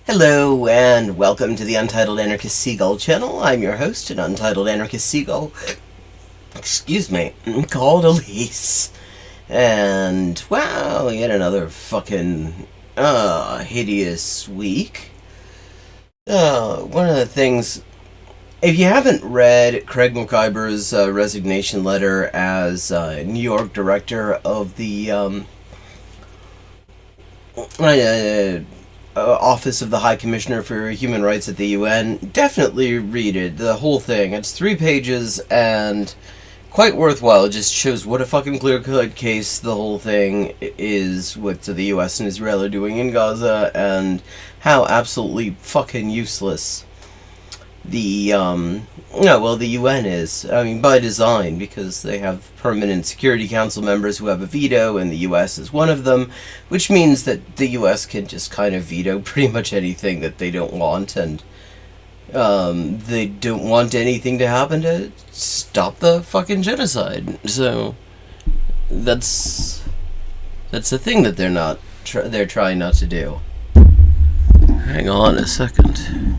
Hello, and welcome to the Untitled Anarchist Seagull channel. I'm your host, an Untitled Anarchist Seagull, called Elise. And, wow, yet another fucking, hideous week. One of the things, if you haven't read Craig MacIvor's resignation letter as New York director of the Office of the High Commissioner for Human Rights at the UN, definitely read it, the whole thing. It's 3 pages and quite worthwhile. It just shows what a fucking clear-cut case the whole thing is with the US and Israel are doing in Gaza, and how absolutely fucking useless the UN is. I mean, by design, because they have permanent Security Council members who have a veto, and the US is one of them, which means that the US can just kind of veto pretty much anything that they don't want, and they don't want anything to happen to stop the fucking genocide. So that's the thing that they're trying not to do. Hang on a second.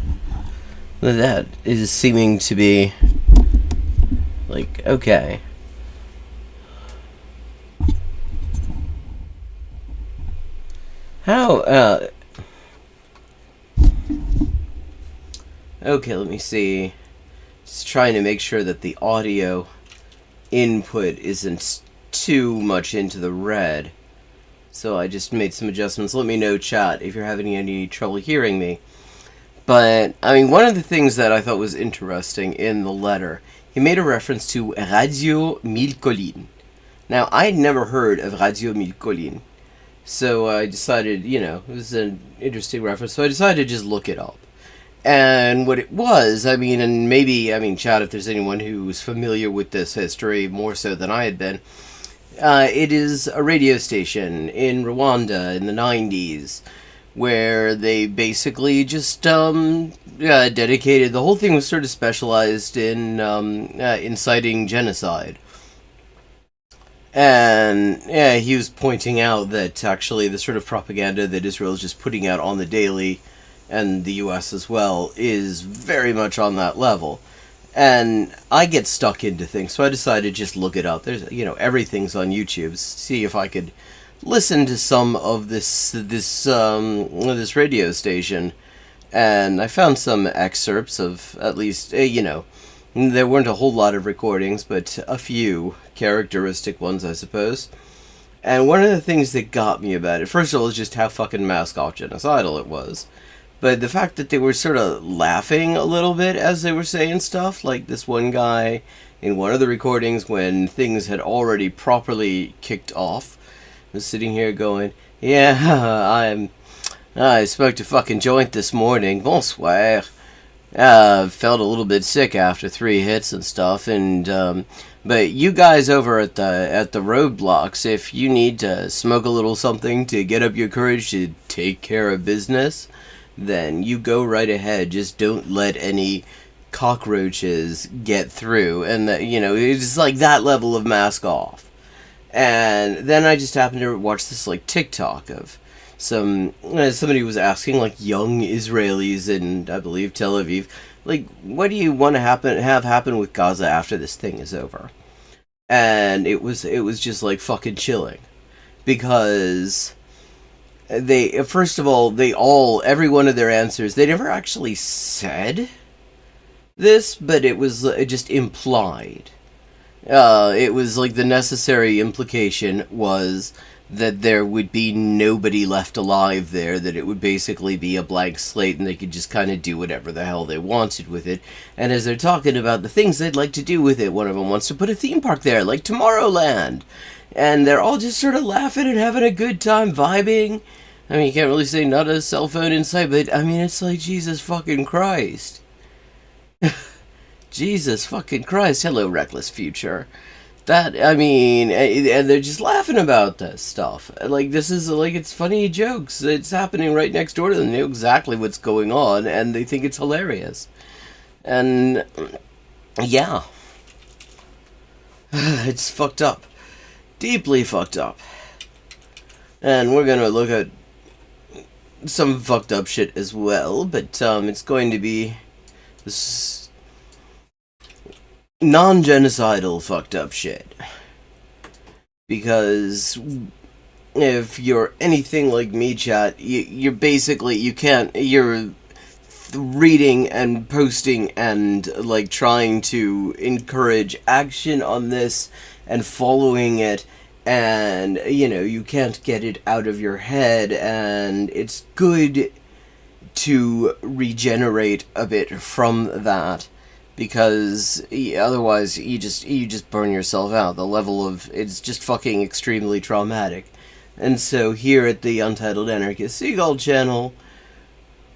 That is seeming to be like, okay. How, okay, let me see. Just trying to make sure that the audio input isn't too much into the red. So I just made some adjustments. Let me know, chat, if you're having any trouble hearing me. But, I mean, one of the things that I thought was interesting in the letter, he made a reference to Radio 1000 Collines. Now, I had never heard of Radio 1000 Collines. So I decided, it was an interesting reference, so I decided to just look it up. And what it was, chat, if there's anyone who's familiar with this history, more so than I had been, it is a radio station in Rwanda in the 90s, where they basically just dedicated, the whole thing was sort of specialized in inciting genocide. And he was pointing out that actually the sort of propaganda that Israel is just putting out on the daily, and the US as well, is very much on that level. And I get stuck into things, so I decided to just look it up. There's, everything's on YouTube. See if I could listen to some of this radio station, and I found some excerpts of, at least, there weren't a whole lot of recordings, but a few characteristic ones, I suppose. And one of the things that got me about it, first of all, is just how fucking mask-off genocidal it was. But the fact that they were sort of laughing a little bit as they were saying stuff, like this one guy in one of the recordings when things had already properly kicked off, was sitting here going, yeah, I smoked a fucking joint this morning, bonsoir. Felt a little bit sick after 3 hits and stuff, and, but you guys over at the roadblocks, if you need to smoke a little something to get up your courage to take care of business, then you go right ahead. Just don't let any cockroaches get through, and it's like that level of mask off. And then I just happened to watch this, TikTok of somebody was asking, young Israelis in, I believe, Tel Aviv, what do you want to have happen with Gaza after this thing is over? And it was just, fucking chilling. Because first of all, every one of their answers, they never actually said this, but it was just implied. It was the necessary implication was that there would be nobody left alive there, that it would basically be a blank slate and they could just kind of do whatever the hell they wanted with it. And as they're talking about the things they'd like to do with it, one of them wants to put a theme park there, like Tomorrowland. And they're all just sort of laughing and having a good time, vibing. I mean, you can't really say not a cell phone in sight, but I mean, it's like, Jesus fucking Christ. Jesus fucking Christ. Hello, Reckless Future. And they're just laughing about this stuff. This is, it's funny jokes. It's happening right next door to them. They know exactly what's going on, and they think it's hilarious. And, yeah. It's fucked up. Deeply fucked up. And we're gonna look at some fucked up shit as well, but it's going to be this non-genocidal fucked up shit. Because if you're anything like me, chat, you're basically, you're reading and posting and like trying to encourage action on this and following it, and you can't get it out of your head, and it's good to regenerate a bit from that, because otherwise you just burn yourself out. The level of it's just fucking extremely traumatic. And so here at the Untitled Anarchist Seagull channel,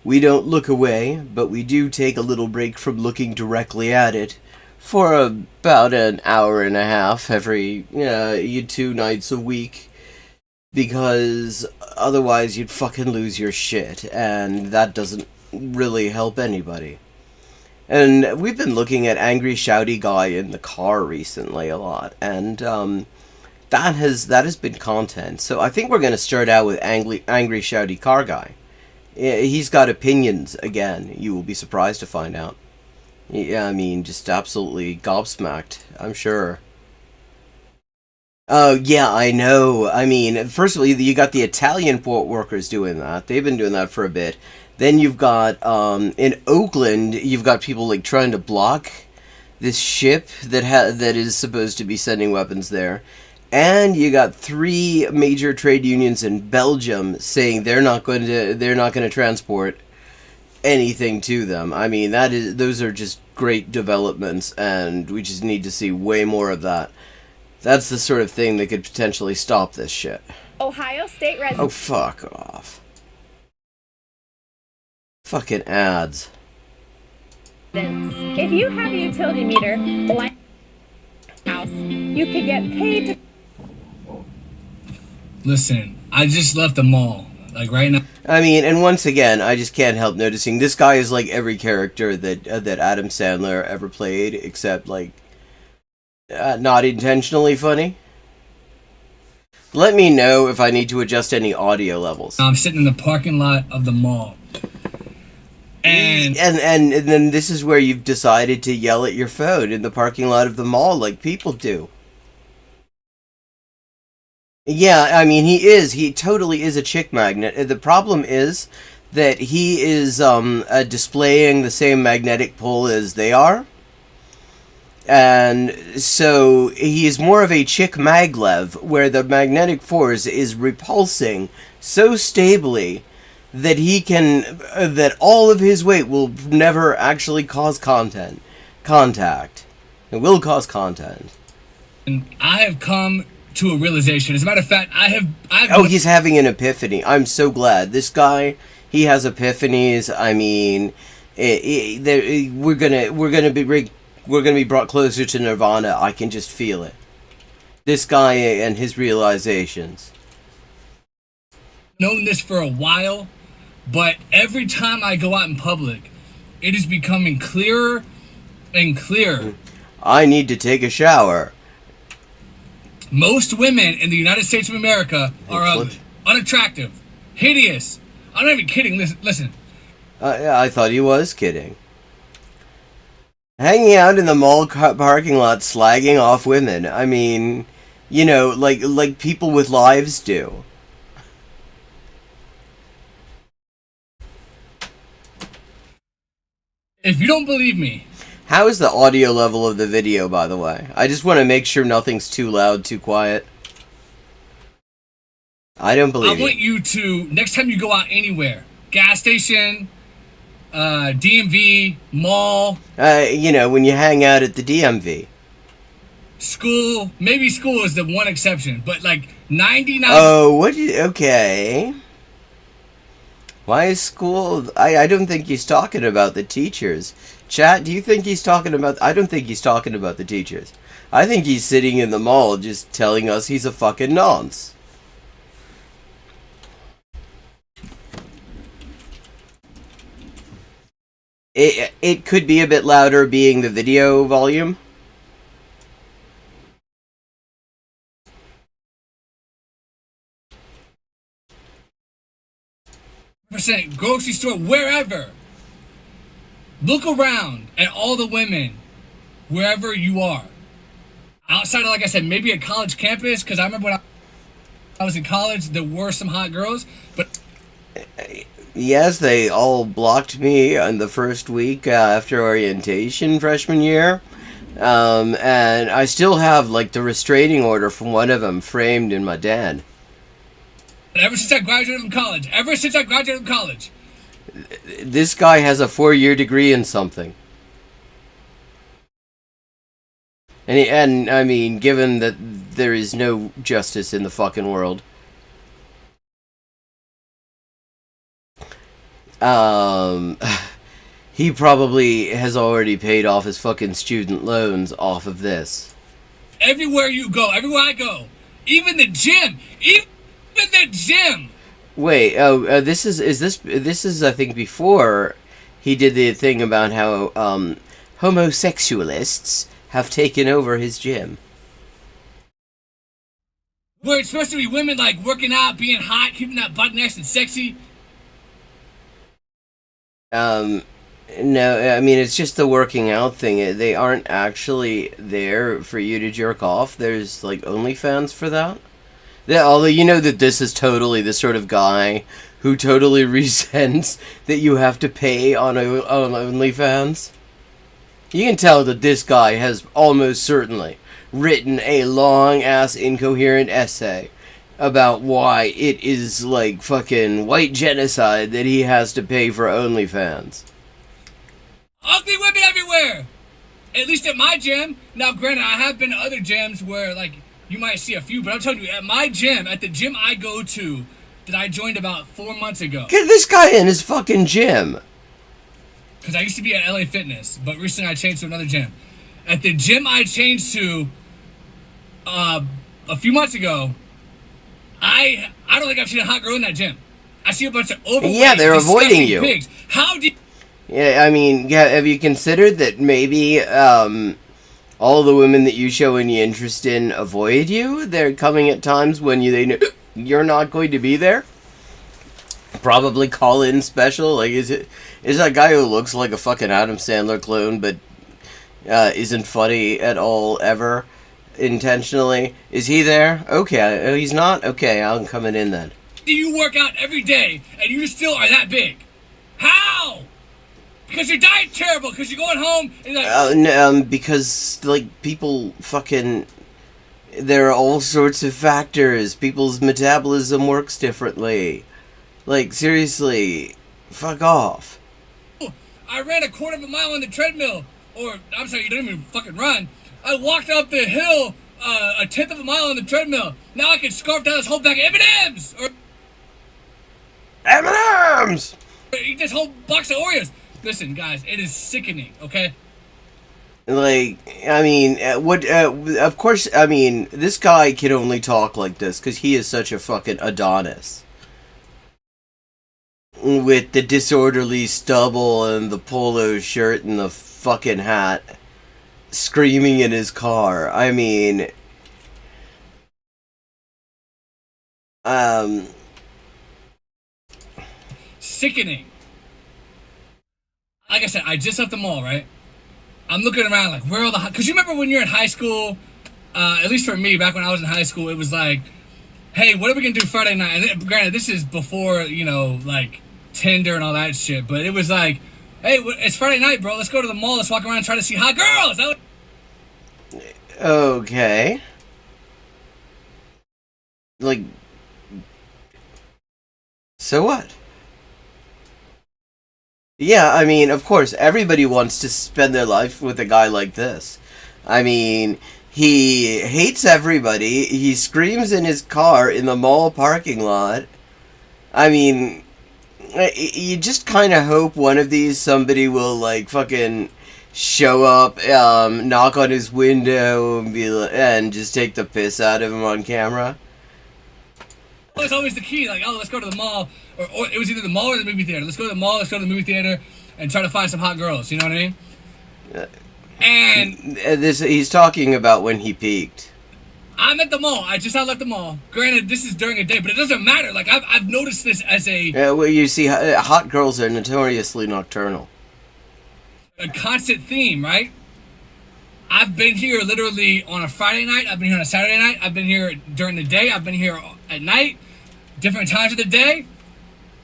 we don't look away, but we do take a little break from looking directly at it for about an hour and a half every 2 nights a week, because otherwise you'd fucking lose your shit, and that doesn't really help anybody. And we've been looking at Angry Shouty Guy in the car recently a lot, and that has been content. So I think we're going to start out with Angry Shouty Car Guy. He's got opinions again. You will be surprised to find out. Yeah, I mean, just absolutely gobsmacked, I'm sure. Oh, yeah, I know. I mean, first of all, you got the Italian port workers doing that. They've been doing that for a bit. Then you've got, in Oakland, you've got people, like, trying to block this ship that is supposed to be sending weapons there. And you got 3 major trade unions in Belgium saying they're not going to transport anything to them. I mean, those are just great developments, and we just need to see way more of that. That's the sort of thing that could potentially stop this shit. Ohio State resident. Oh, fuck off. Fucking ads. If you have a utility meter, like house, you could get paid to... Listen, I just left the mall, like right now. I mean, and once again, I just can't help noticing this guy is like every character that Adam Sandler ever played, except like not intentionally funny. Let me know if I need to adjust any audio levels. I'm sitting in the parking lot of the mall. And then this is where you've decided to yell at your phone in the parking lot of the mall like people do. Yeah, I mean, he totally is a chick magnet. The problem is that he is displaying the same magnetic pull as they are. And so he is more of a chick maglev, where the magnetic force is repulsing so stably that that all of his weight will never actually cause contact. It will cause content. And I have come to a realization. As a matter of fact, he's having an epiphany. I'm so glad. This guy, he has epiphanies. I mean, we're gonna be brought closer to Nirvana. I can just feel it. This guy and his realizations. Known this for a while, but every time I go out in public, it is becoming clearer and clearer. I need to take a shower. Most women in the United States of America are unattractive, hideous. I'm not even kidding. Listen. I thought he was kidding. Hanging out in the mall parking lot slagging off women. I mean, like people with lives do. If you don't believe me... How is the audio level of the video, by the way? I just want to make sure nothing's too loud, too quiet. I don't believe you. I want you to, next time you go out anywhere, gas station, DMV, mall... when you hang out at the DMV. School, maybe school is the one exception, but like 99... Oh, okay. Why is school... I don't think he's talking about the teachers. Chat, do you think he's talking about... I don't think he's talking about the teachers. I think he's sitting in the mall just telling us he's a fucking nonce. It could be a bit louder being the video volume. grocery store, wherever. Look around at all the women, wherever you are. Outside of, like I said, maybe a college campus, because I remember when I was in college, there were some hot girls, but... Yes, they all blocked me on the first week after orientation freshman year. And I still have, like, the restraining order from one of them framed in my den. Ever since I graduated from college. This guy has a 4-year degree in something. And I mean, given that there is no justice in the fucking world. He probably has already paid off his fucking student loans off of this. Everywhere you go, everywhere I go, even the gym. Wait, this is I think before he did the thing about how homosexualists have taken over his gym. Where it's supposed to be women like working out, being hot, keeping that butt nice and sexy. No, I mean, it's just the working out thing. They aren't actually there for you to jerk off. There's, like, OnlyFans for that. Although you know that this is totally the sort of guy who totally resents that you have to pay on OnlyFans. You can tell that this guy has almost certainly written a long-ass incoherent essay about why it is, like, fucking white genocide that he has to pay for OnlyFans. Ugly women everywhere! At least at my gym. Now, granted, I have been to other gyms where, like, you might see a few, but I'm telling you, at my gym, at the gym I go to, that I joined about 4 months ago. Get this guy in his fucking gym. Because I used to be at LA Fitness, but recently I changed to another gym. At the gym I changed to a few months ago, I don't think I've seen a hot girl in that gym. I see a bunch of overweight, yeah, they're avoiding you. Pigs. How do you... Yeah, I mean, have you considered that maybe all the women that you show any interest in avoid you? They're coming at times when they know you're not going to be there. Probably call in special. Like, is that guy who looks like a fucking Adam Sandler clone but isn't funny at all ever intentionally? Is he there? Okay, oh, he's not. Okay, I'm coming in then. Do you work out every day and you still are that big? How? Because your diet's terrible. Because you're going home and you're like... because, like, people fucking... There are all sorts of factors. People's metabolism works differently. Like, seriously, fuck off. I ran a quarter of a mile on the treadmill. Or, I'm sorry, you don't even fucking run. I walked up the hill a tenth of a mile on the treadmill. Now I can scarf down this whole bag of M&M's! Or M&M's! eat this whole box of Oreos. Listen, guys, it is sickening, okay? Like, I mean, of course, I mean, this guy can only talk like this because he is such a fucking Adonis. With the disorderly stubble and the polo shirt and the fucking hat. Screaming in his car. I mean... Sickening. Like I said, I just left the mall, right? I'm looking around like, where are all the... Because you remember when you're in high school, at least for me, back when I was in high school, it was like, hey, what are we going to do Friday night? And granted, this is before, you know, like, Tinder and all that shit. But it was like, hey, it's Friday night, bro. Let's go to the mall. Let's walk around and try to see hot girls. Okay. Like... So what? Yeah, I mean, of course, everybody wants to spend their life with a guy like this. I mean, he hates everybody. He screams in his car in the mall parking lot. I mean, you just kind of hope one of these somebody will, like, fucking show up, knock on his window, and just take the piss out of him on camera. It's always the key, like, oh, let's go to the mall, or it was either the mall or the movie theater. Let's go to the mall, let's go to the movie theater, and try to find some hot girls, you know what I mean? And... he's talking about when he peaked. I'm at the mall. I just left the mall. Granted, this is during a day, but it doesn't matter. Like, I've noticed this as Well, you see, hot girls are notoriously nocturnal. a constant theme, right? I've been here literally on a Friday night. I've been here on a Saturday night. I've been here during the day. I've been here at night, different times of the day.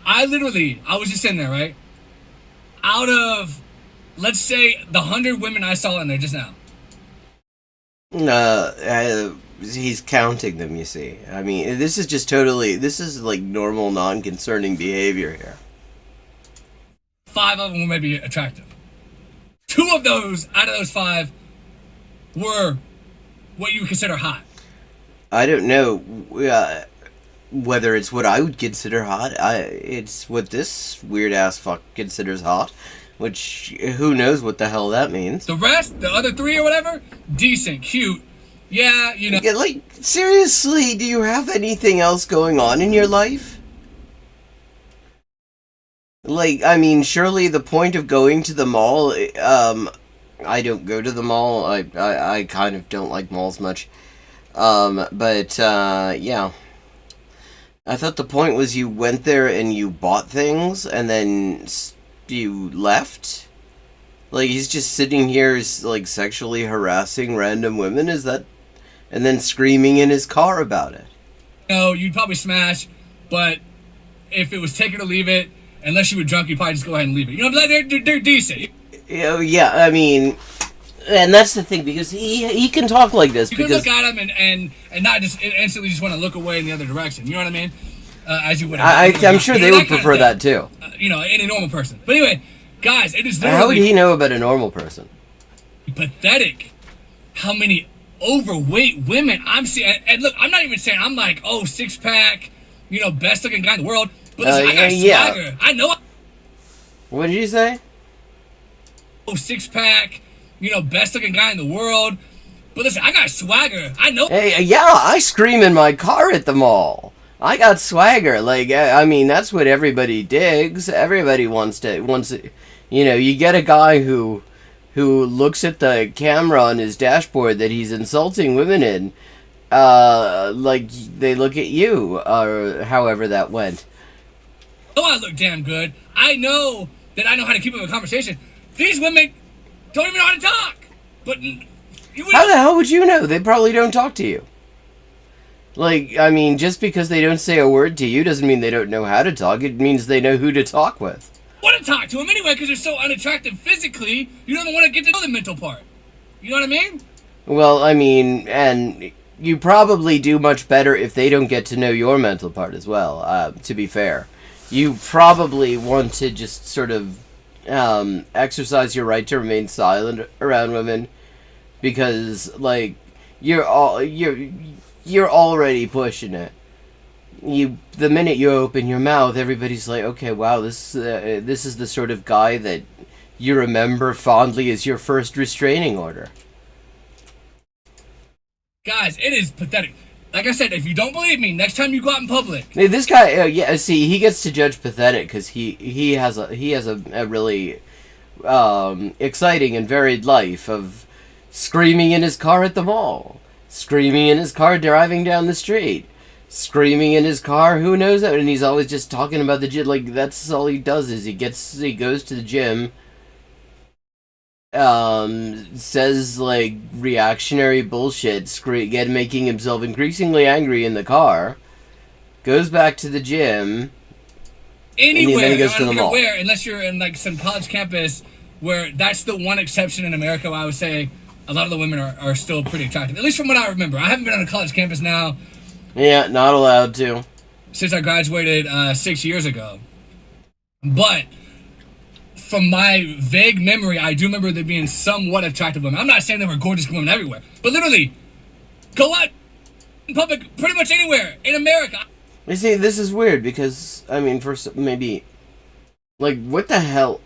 I was just sitting there, right? Out of, let's say, the 100 women I saw in there just now. He's counting them, you see. I mean, this is like normal, non-concerning behavior here. 5 of them were maybe attractive. 2 of those, out of those 5, were what you would consider hot. I don't know whether it's what I would consider hot. It's what this weird-ass fuck considers hot, which, who knows what the hell that means. The rest, the other 3 or whatever, decent, cute. Yeah, you know. Yeah, like, seriously, do you have anything else going on in your life? Like, I mean, surely the point of going to the mall, I don't go to the mall. I kind of don't like malls much. Yeah. I thought the point was you went there and you bought things and then you left? Like, he's just sitting here, like, sexually harassing random women? Is that... And then screaming in his car about it? No, you'd probably smash, but if it was take it or leave it, unless you were drunk, you'd probably just go ahead and leave it. You know, they're decent. Yeah, I mean... And that's the thing, because he can talk like this. You can look at him and not just instantly just want to look away in the other direction. You know what I mean? As you would. I'm sure they would prefer that too. You know, any normal person. But anyway, guys, it is literally... How would he know about a normal person? Pathetic how many overweight women I'm seeing. And look, I'm not even saying I'm like, oh, 6-pack, you know, best looking guy in the world. But listen, I got swagger. I know. What did you say? Oh, 6-pack, you know, best looking guy in the world. But listen, I got swagger. I know. Hey, yeah, I scream in my car at the mall. I got swagger. Like, I mean, that's what everybody digs. Everybody wants, you know, you get a guy who looks at the camera on his dashboard that he's insulting women in, like they look at you, or however that went. Oh, I look damn good. I know that I know how to keep up a conversation. These women don't even know how to talk. But how the hell would you know? They probably don't talk to you. Like, I mean, just because they don't say a word to you doesn't mean they don't know how to talk. It means they know who to talk with. Want to talk to him anyway because they're so unattractive physically. You don't even want to get to know the mental part. You know what I mean? Well, I mean, and you probably do much better if they don't get to know your mental part as well, to be fair. You probably want to just sort of exercise your right to remain silent around women because, like, you're already pushing it. The minute you open your mouth, everybody's like, okay, wow, this is the sort of guy that you remember fondly as your first restraining order. Guys, it is pathetic. Like I said, if you don't believe me, next time you go out in public. Hey, this guy, see, he gets to judge pathetic because he has a really exciting and varied life of screaming in his car at the mall, screaming in his car driving down the street, screaming in his car, who knows that, and he's always just talking about the gym. Like, that's all he does is he goes to the gym, says like reactionary bullshit, making himself increasingly angry in the car, goes back to the gym, anywhere, and then he goes to the mall. Where, unless you're in like some college campus where that's the one exception in America where I would say a lot of the women are still pretty attractive, at least from what I remember. I haven't been on a college campus now. Yeah, not allowed to. Since I graduated 6 years ago. But from my vague memory, I do remember there being somewhat attractive women. I'm not saying there were gorgeous women everywhere, but literally, go out in public pretty much anywhere in America. You see, this is weird because, I mean, first, maybe, like, what the hell?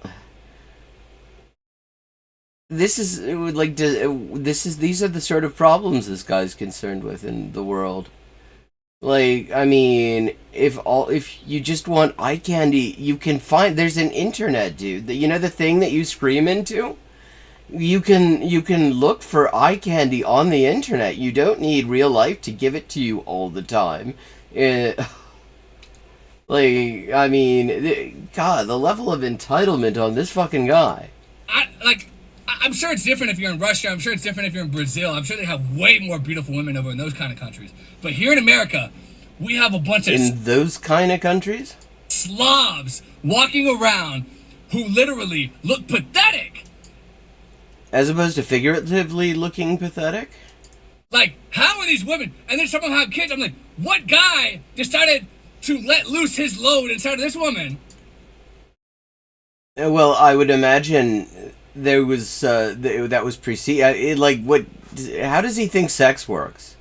These are the sort of problems this guy's concerned with in the world. Like, I mean, if you just want eye candy, you can find, there's an internet, dude. You know the thing that you scream into? You can look for eye candy on the internet. You don't need real life to give it to you all the time. I mean, God, the level of entitlement on this fucking guy. I'm sure it's different if you're in Russia. I'm sure it's different if you're in Brazil. I'm sure they have way more beautiful women over in those kind of countries. But here in America, we have a bunch of... In those kind of countries? Slobs walking around who literally look pathetic. As opposed to figuratively looking pathetic? Like, how are these women? And then some of them have kids. I'm like, what guy decided to let loose his load inside of this woman? Well, I would imagine there was that was preceded. How does he think sex works?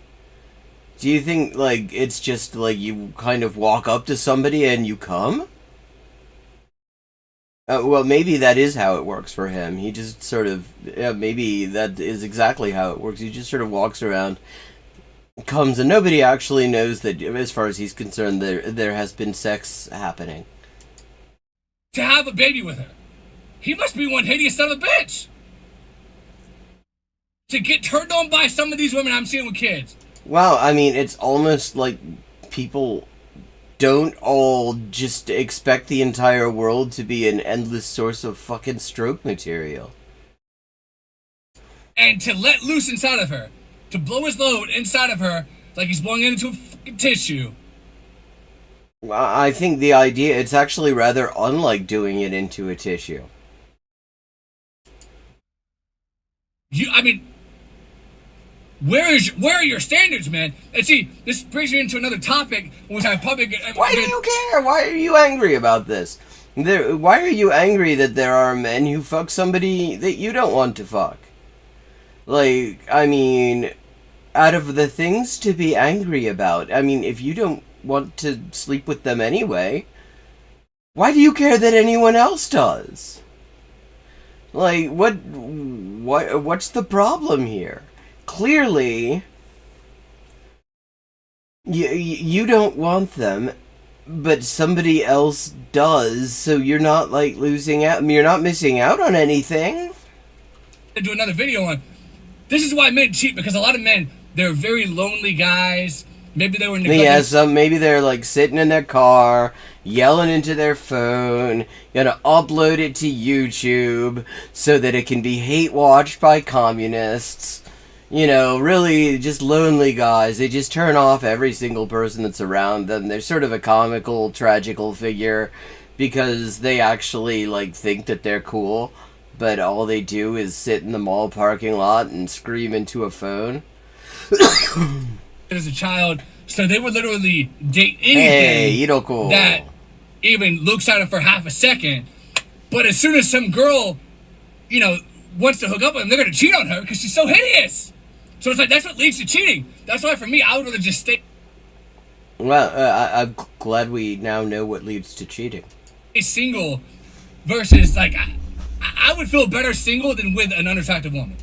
Do you think like it's just like you kind of walk up to somebody and you come? Well, maybe that is how it works for him. He just sort of maybe that is exactly how it works. He just sort of walks around, comes, and nobody actually knows that. As far as he's concerned, there has been sex happening. To have a baby with her. He must be one hideous son of a bitch. To get turned on by some of these women I'm seeing with kids. Wow, I mean, it's almost like people don't all just expect the entire world to be an endless source of fucking stroke material. And to let loose inside of her. To blow his load inside of her like he's blowing it into a fucking tissue. Well, I think the idea, it's actually rather unlike doing it into a tissue. Where are your standards, man? And see, this brings me into another topic, which I probably... Why do you care? Why are you angry about this? Why are you angry that there are men who fuck somebody that you don't want to fuck? Like, I mean, out of the things to be angry about, I mean, if you don't want to sleep with them anyway, why do you care that anyone else does? Like, what's the problem here? Clearly, you don't want them, but somebody else does, so you're not, like, losing out. You're not missing out on anything. To do another video on, this is why men cheat, because a lot of men, they're very lonely guys. Maybe they were neglected. Yeah, maybe they're, like, sitting in their car, yelling into their phone, gonna upload it to YouTube so that it can be hate-watched by communists. You know, really just lonely guys. They just turn off every single person that's around them. They're sort of a comical, tragical figure because they actually, like, think that they're cool, but all they do is sit in the mall parking lot and scream into a phone. As a child, so they would literally date anything that even looks at it for half a second. But as soon as some girl, wants to hook up with them, they're going to cheat on her because she's so hideous. So it's like, that's what leads to cheating. That's why for me, I would rather just stay... Well, I'm glad we now know what leads to cheating. Single versus, like, I would feel better single than with an unattractive woman.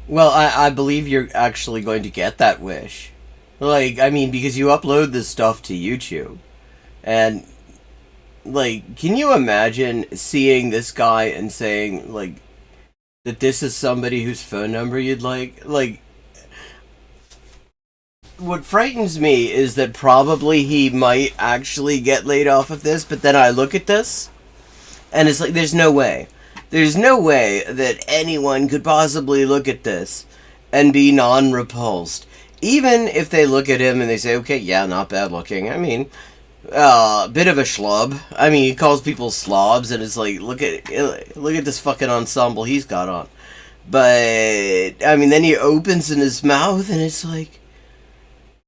Well, I believe you're actually going to get that wish. Like, I mean, because you upload this stuff to YouTube. And, like, can you imagine seeing this guy and saying, like, that this is somebody whose phone number you'd like? Like, what frightens me is that probably he might actually get laid off of this, but then I look at this, and it's like, there's no way. There's no way that anyone could possibly look at this and be non-repulsed. Even if they look at him and they say, okay, yeah, not bad looking. I mean, bit of a schlub. I mean, he calls people slobs, and it's like, look at this fucking ensemble he's got on. But, I mean, then he opens in his mouth, and it's like,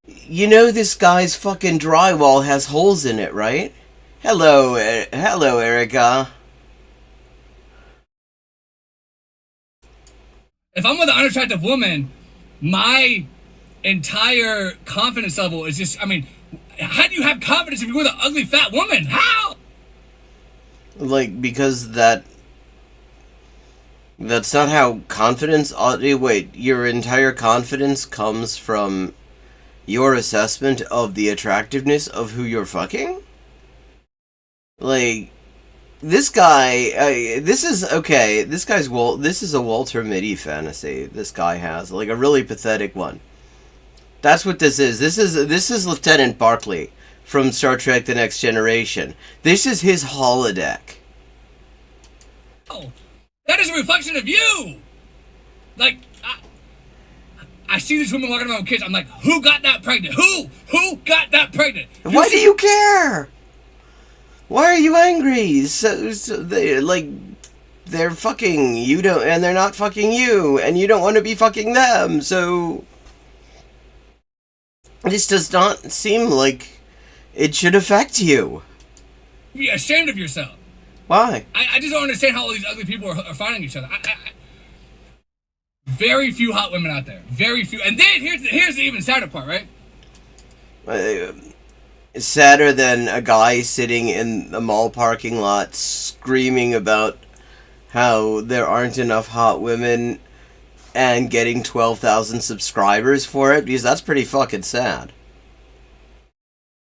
this guy's fucking drywall has holes in it, right? Hello, Erica. If I'm with an unattractive woman, my entire confidence level is just, I mean, how do you have confidence if you're with an ugly fat woman? How? Like, because that's not how confidence wait, your entire confidence comes from your assessment of the attractiveness of who you're fucking? Like, This guy, this is okay. This is a Walter Mitty fantasy. This guy has like a really pathetic one. That's what this is. This is Lieutenant Barclay from Star Trek: The Next Generation. This is his holodeck. Oh, that is a reflection of you. Like, I see these women walking around with kids. I'm like, who got that pregnant? Who got that pregnant? Why do you care? Why are you angry? So they're fucking you don't, and they're not fucking you, and you don't want to be fucking them. So this does not seem like it should affect you. Be ashamed of yourself. Why? I just don't understand how all these ugly people are finding each other. Very few hot women out there. Very few. And then here's the even sadder part, right? Sadder than a guy sitting in the mall parking lot screaming about how there aren't enough hot women and getting 12,000 subscribers for it, because that's pretty fucking sad.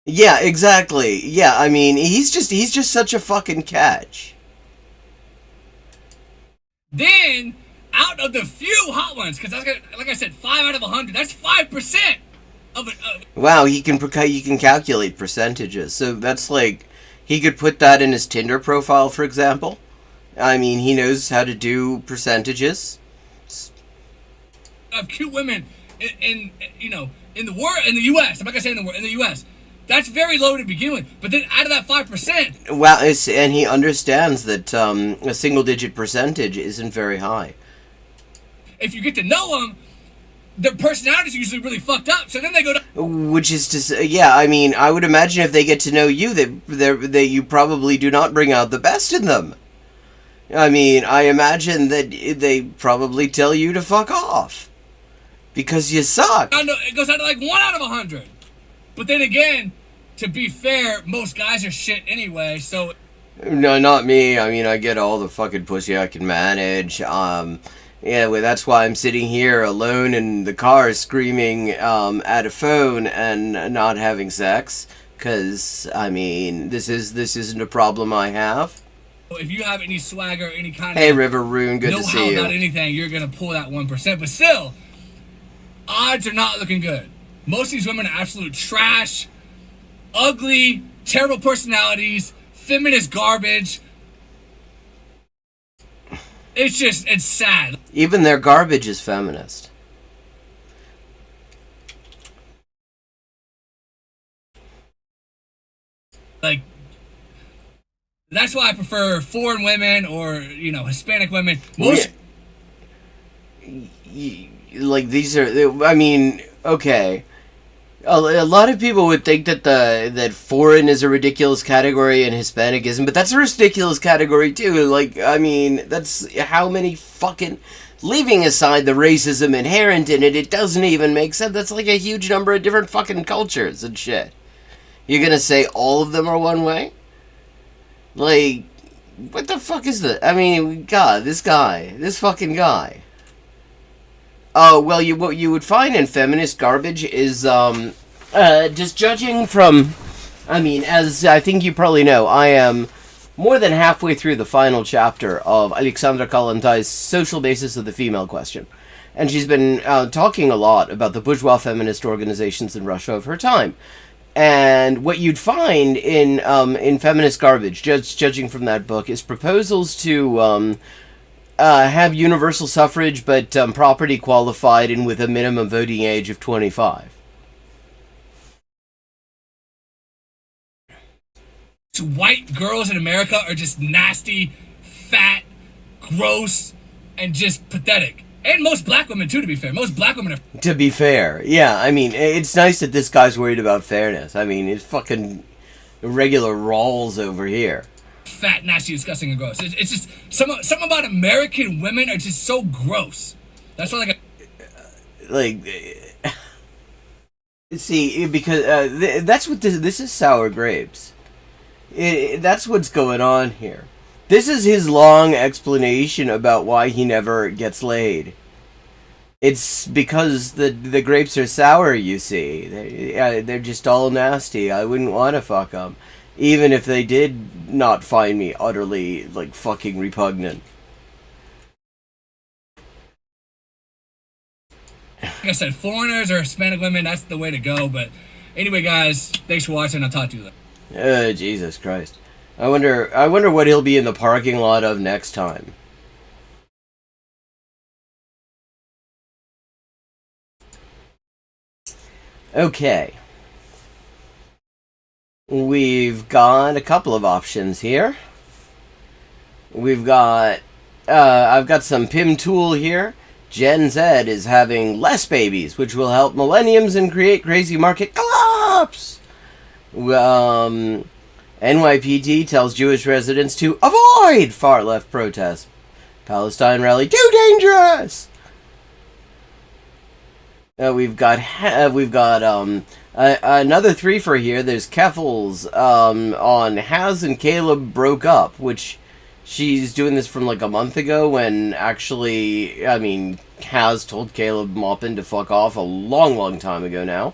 Yeah, exactly. Yeah, I mean, he's just such a fucking catch. Then, out of the few hot ones, because like I said, 5 out of 100, that's 5% of it. Wow, he can calculate percentages. So that's like, he could put that in his Tinder profile, for example. I mean, he knows how to do percentages. Of cute women in the world, in the U.S. I'm not gonna say in the U.S. That's very low to begin with. But then out of that 5%, well, and he understands that a single-digit percentage isn't very high. If you get to know them, their personalities are usually really fucked up. So then they go to... Which is to say, yeah, I mean, I would imagine if they get to know you, that you probably do not bring out the best in them. I mean, I imagine that they probably tell you to fuck off. Because you suck. It goes out to like 1 out of 100. But then again, to be fair, most guys are shit anyway, so... No, not me. I mean, I get all the fucking pussy I can manage. Yeah, well, that's why I'm sitting here alone in the car screaming at a phone and not having sex. Because, I mean, this isn't a problem I have. If you have any swagger, any kind Hey, of... River Rune, good to see you. Know-how about anything, you're going to pull that 1%. But still, odds are not looking good. Most of these women are absolute trash, ugly, terrible personalities, feminist garbage. It's sad. Even their garbage is feminist. Like, that's why I prefer foreign women or, Hispanic women. Most... Like, these are, I mean, okay. A lot of people would think that foreign is a ridiculous category and Hispanic isn't, but that's a ridiculous category too. Like, I mean, that's how many fucking... Leaving aside the racism inherent in it, it doesn't even make sense. That's like a huge number of different fucking cultures and shit. You're gonna say all of them are one way? Like, what the fuck is that? I mean, God, this fucking guy. Oh, well, what you would find in feminist garbage is, just judging from, I mean, as I think you probably know, I am more than halfway through the final chapter of Alexandra Kollontaj's Social Basis of the Female Question. And she's been talking a lot about the bourgeois feminist organizations in Russia of her time. And what you'd find in feminist garbage, judging from that book, is proposals to have universal suffrage, but property qualified and with a minimum voting age of 25. White girls in America are just nasty, fat, gross, and just pathetic. And most black women, too, to be fair. Most black women are... To be fair, yeah. I mean, it's nice that this guy's worried about fairness. I mean, it's fucking regular Rawls over here. Fat, nasty, disgusting, and gross. It's just... Some about American women are just so gross. That's why, see, because that's what this is sour grapes. That's what's going on here. This is his long explanation about why he never gets laid. It's because the grapes are sour, you see. They're just all nasty. I wouldn't want to fuck them. even if they did not find me utterly, like, fucking repugnant. Like I said, foreigners or Hispanic women, that's the way to go. But anyway, guys, thanks for watching. I'll talk to you later. Jesus Christ. I wonder what he'll be in the parking lot of next time. Okay. We've got a couple of options here. We've got, I've got some PIM tool here. Gen Z is having less babies, which will help millenniums and create crazy market collapse. NYPD tells Jewish residents to avoid far-left protests. Palestine rally too dangerous. We've got another three for here. There's Keffels on Haz and Caleb broke up, which she's doing this from like a month ago when actually, I mean, Haz told Caleb Maupin to fuck off a long time ago now.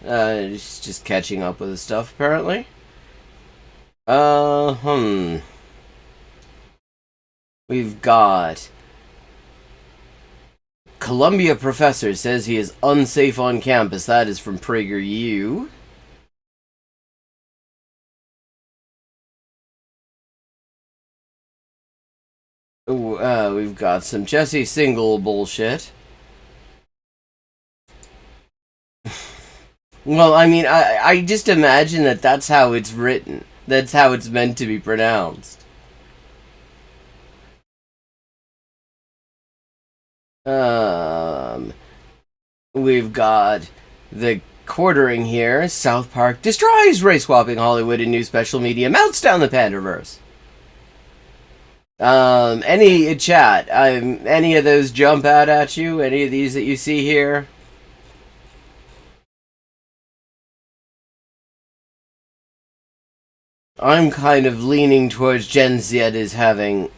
She's just catching up with his stuff, apparently. We've got Columbia professor says he is unsafe on campus. That is from PragerU. We've got some Jesse Single bullshit. Well, I mean, I just imagine that that's how it's written. That's how it's meant to be pronounced. We've got the quartering here. South Park destroys race-swapping Hollywood in new special media, melts down the Pandaverse. Any chat, any of those jump out at you? Any of these that you see here? I'm kind of leaning towards Gen Z is having.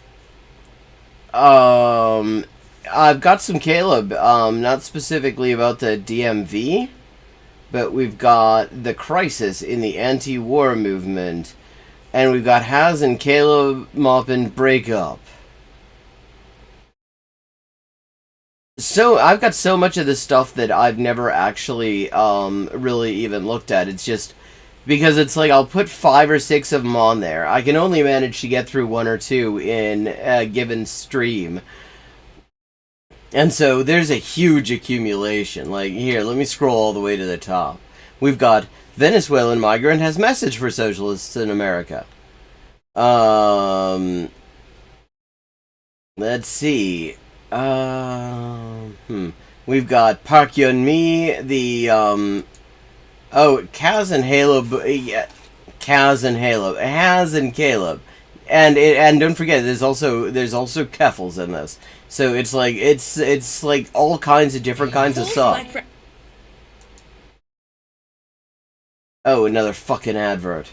I've got some Caleb, not specifically about the DMV, but we've got the crisis in the anti-war movement, and we've got Haz and Caleb Maupin breakup. So, I've got so much of this stuff that I've never actually, really even looked at. It's just, because it's like, I'll put 5 or 6 of them on there. I can only manage to get through 1 or 2 in a given stream. And so there's a huge accumulation. Like, here, let me scroll all the way to the top. We've got Venezuelan migrant has message for socialists in America. Let's see. We've got Park Yeon-mi, the, Kaz and Halo, Kaz and Halo, Haz and Caleb. And don't forget, there's also Keffels in this. So it's like all kinds of different kinds of stuff. Oh, another fucking advert.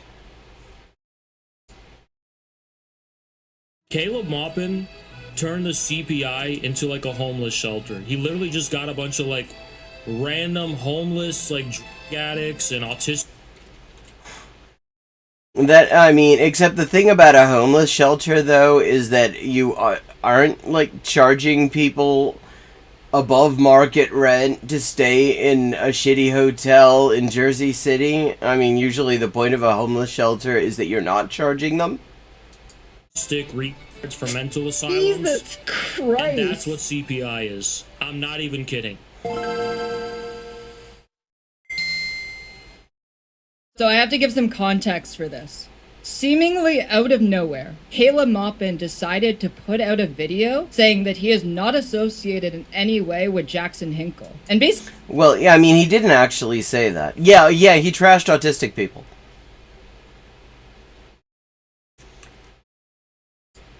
Caleb Maupin turned the CPI into like a homeless shelter. He literally just got a bunch of like random homeless like drug addicts and autistic. That, I mean, except the thing about a homeless shelter, though, is that you aren't, like, charging people above market rent to stay in a shitty hotel in Jersey City. I mean, usually the point of a homeless shelter is that you're not charging them. Stick retards for mental asylums. Jesus Christ. And that's what CPI is. I'm not even kidding. So I have to give some context for this. Seemingly out of nowhere, Caleb Maupin decided to put out a video saying that he is not associated in any way with Jackson Hinkle. And basically... Well, yeah, I mean, he didn't actually say that. Yeah, he trashed autistic people.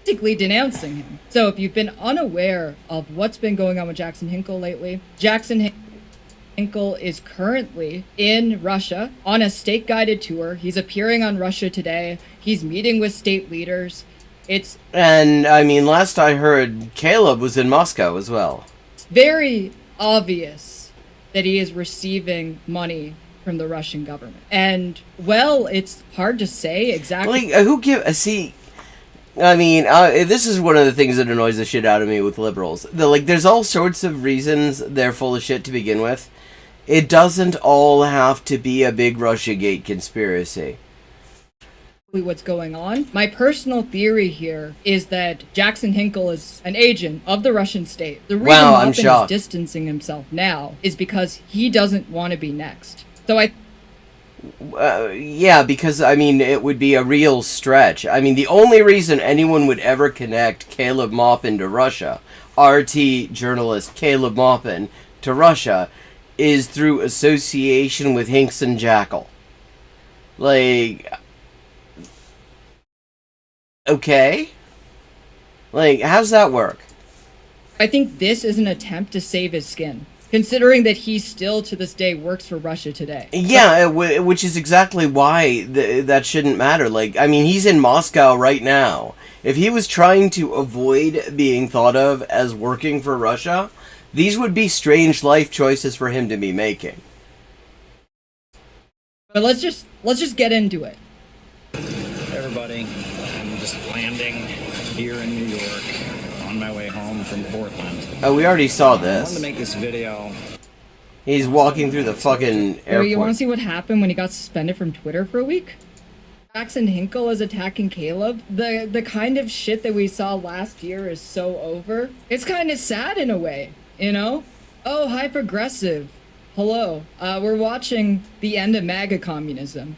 Basically denouncing him. So if you've been unaware of what's been going on with Jackson Hinkle lately, Jackson Hinkle is currently in Russia on a state-guided tour. He's appearing on Russia Today. He's meeting with state leaders. And, I mean, last I heard, Caleb was in Moscow as well. It's very obvious that he is receiving money from the Russian government. And, well, it's hard to say exactly. Like, who give... see... I mean, this is one of the things that annoys the shit out of me with liberals. There's all sorts of reasons they're full of shit to begin with. It doesn't all have to be a big Russiagate conspiracy. What's going on. My personal theory here is that Jackson Hinkle is an agent of the Russian state. The reason I'm shocked. is distancing himself now is because he doesn't want to be next. So yeah, because, I mean, it would be a real stretch. I mean, the only reason anyone would ever connect Caleb Maupin to Russia, RT journalist Caleb Maupin to Russia, is through association with Hinks and Jackal. Like... okay? Like, how's that work? I think this is an attempt to save his skin, considering that he still, to this day, works for Russia today. Yeah, which is exactly why that shouldn't matter. Like, I mean, he's in Moscow right now. If he was trying to avoid being thought of as working for Russia, these would be strange life choices for him to be making. But let's just get into it. Hey everybody, I'm just landing here in New York on my way home from Portland. Oh, we already saw I wanted this. to make this video. He's walking through the fucking airport. You want to see what happened when he got suspended from Twitter for a week? Jackson Hinkle is attacking Caleb. The kind of shit that we saw last year is so over. It's kind of sad in a way, you know? Oh, hi progressive. Hello. We're watching the end of MAGA communism.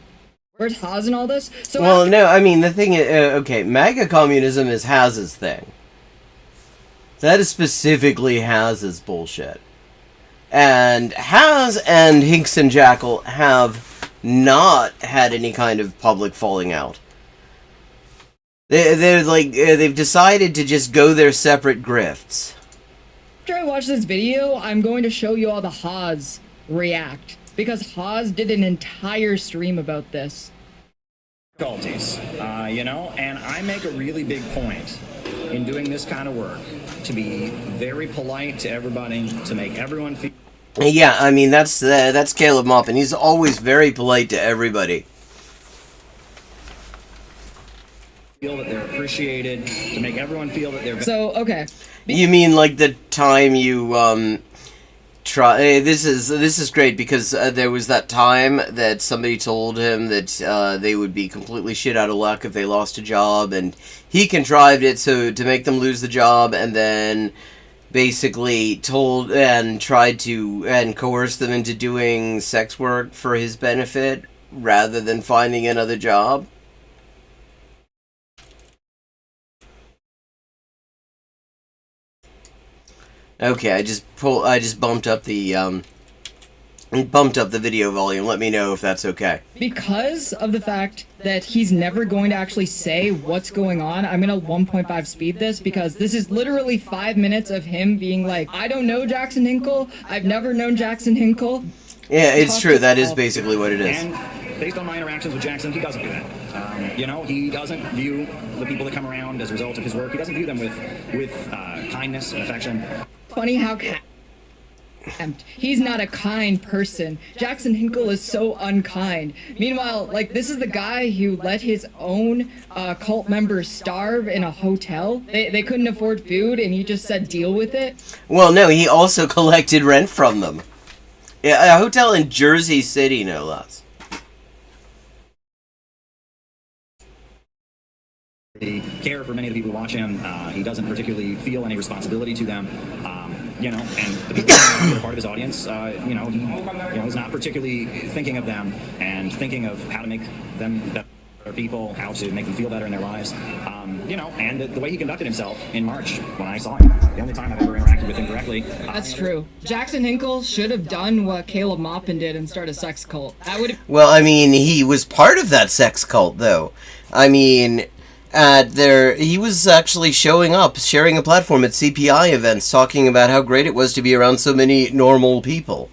Where's Haas and all this? So well, no, I mean, the thing is, okay, MAGA communism is Haz's thing. That is specifically Haz's bullshit. And Haz and Hinks and Jackal have not had any kind of public falling out. They've decided to just go their separate grifts. after I watch this video, I'm going to show you all the Haas react. Because Haas did an entire stream about this. Difficulties, and I make a really big point in doing this kind of work to be very polite to everybody, to make everyone feel. Yeah, I mean, that's Caleb Maupin. He's always very polite to everybody. Feel that they're appreciated, to make everyone feel that they're. So, okay. You mean like the time you try? This is great because there was that time that somebody told him that they would be completely shit out of luck if they lost a job, and he contrived it so to make them lose the job, and then basically told and tried to and coerce them into doing sex work for his benefit rather than finding another job. Okay, I just bumped up the video volume. Let me know if that's okay. Because of the fact that he's never going to actually say what's going on, I'm gonna 1.5 speed this because this is literally 5 minutes of him being like, I don't know Jackson Hinkle, I've never known Jackson Hinkle. Yeah, it's true. That is basically what it is. And based on my interactions with Jackson, he doesn't do that. He doesn't view the people that come around as a result of his work. He doesn't view them with kindness and affection. Funny how he's not a kind person. Jackson Hinkle is so unkind. Meanwhile, this is the guy who let his own cult members starve in a hotel. They couldn't afford food, and he just said deal with it. Well, no, he also collected rent from them. Yeah, a hotel in Jersey City, no less. He care for many of the people who watch him. He doesn't particularly feel any responsibility to them. And the people who are part of his audience, he's not particularly thinking of them and thinking of how to make them better people, how to make them feel better in their lives. And the way he conducted himself in March when I saw him, the only time I've ever interacted with him directly. That's true. Jackson Hinkle should have done what Caleb Maupin did and start a sex cult. That would. Well, I mean, he was part of that sex cult, though. I mean, he was actually showing up, sharing a platform at CPI events, talking about how great it was to be around so many normal people.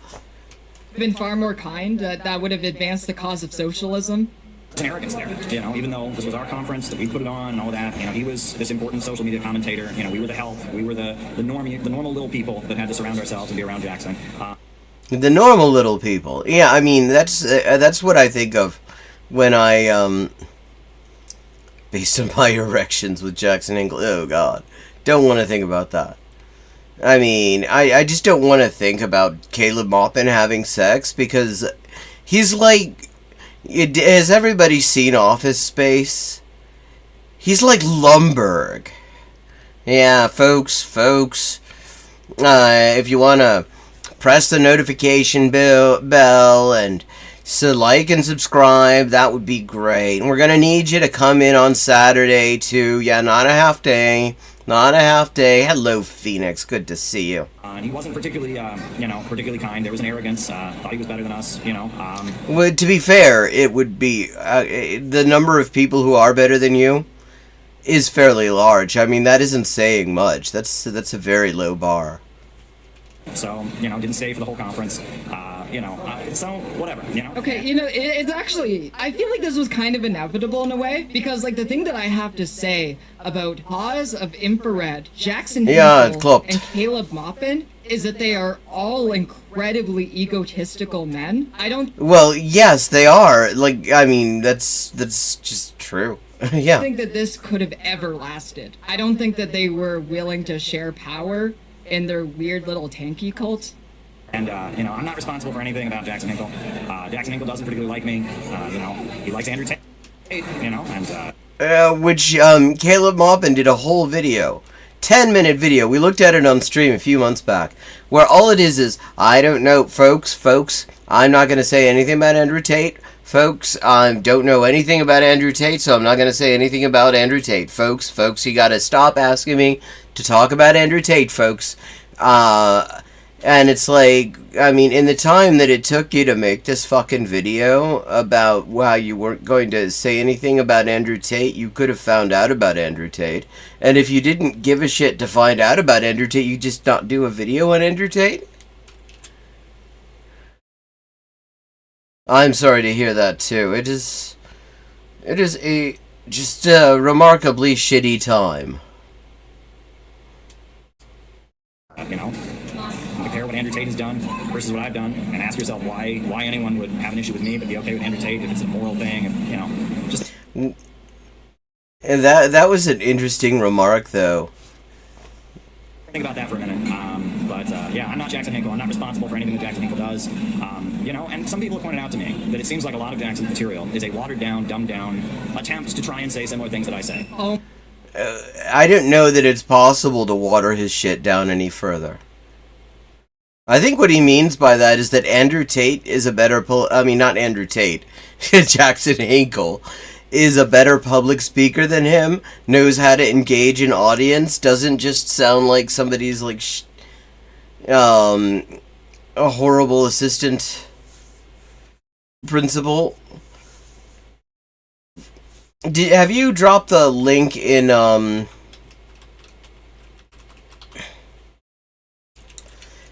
Been far more kind. That would have advanced the cause of socialism. An arrogance there, even though this was our conference that we put it on and all that, he was this important social media commentator. We were the help, we were the normal little people that had to surround ourselves and be around Jackson. The normal little people. Yeah, I mean, that's what I think of when I, based on my erections with Jackson Hinkle. Oh, God. Don't want to think about that. I mean, I just don't want to think about Caleb Maupin having sex, because he's like... Has everybody seen Office Space? He's like Lumbergh. Yeah, folks, if you want to press the notification bell and so like and subscribe, that would be great. And we're going to need you to come in on Saturday too. Yeah, not a half day. Hello, Phoenix. Good to see you. And he wasn't particularly, particularly kind. There was an arrogance. Thought he was better than us, Well, to be fair, it would be... the number of people who are better than you is fairly large. I mean, that isn't saying much. That's a very low bar. So, didn't stay for the whole conference. So whatever, Okay, it's actually, I feel like this was kind of inevitable in a way, because like the thing that I have to say about Pause of Infrared, Jackson Hinkle, and Caleb Maupin is that they are all incredibly egotistical men. Well, yes, they are. Like, I mean, that's just true. Yeah. I think that this could have ever lasted. I don't think that they were willing to share power in their weird little tanky cult. And, I'm not responsible for anything about Jackson Hinkle. Jackson Hinkle doesn't particularly like me. He likes Andrew Tate, which, Caleb Maupin did a whole video. 10-minute video. We looked at it on stream a few months back. Where all it is, I don't know, folks, I'm not going to say anything about Andrew Tate. Folks, I don't know anything about Andrew Tate, so I'm not going to say anything about Andrew Tate. Folks, you got to stop asking me to talk about Andrew Tate, folks. And it's like, I mean, in the time that it took you to make this fucking video about how you weren't going to say anything about Andrew Tate, you could have found out about Andrew Tate. And if you didn't give a shit to find out about Andrew Tate, you just not do a video on Andrew Tate? I'm sorry to hear that too. It is just a remarkably shitty time. Compare what Andrew Tate has done versus what I've done, and ask yourself why anyone would have an issue with me but be okay with Andrew Tate if it's a moral thing. Just. And that was an interesting remark, though. Think about that for a minute. I'm not Jackson Hinkle. I'm not responsible for anything that Jackson Hinkle does. And some people have pointed out to me that it seems like a lot of Jackson's material is a watered down, dumbed down attempt to try and say similar things that I say. I don't know that it's possible to water his shit down any further. I think what he means by that is that Andrew Tate is a better... not Andrew Tate. Jackson Hinkle is a better public speaker than him, knows how to engage an audience, doesn't just sound like somebody's, like, a horrible assistant principal. Have you dropped the link in,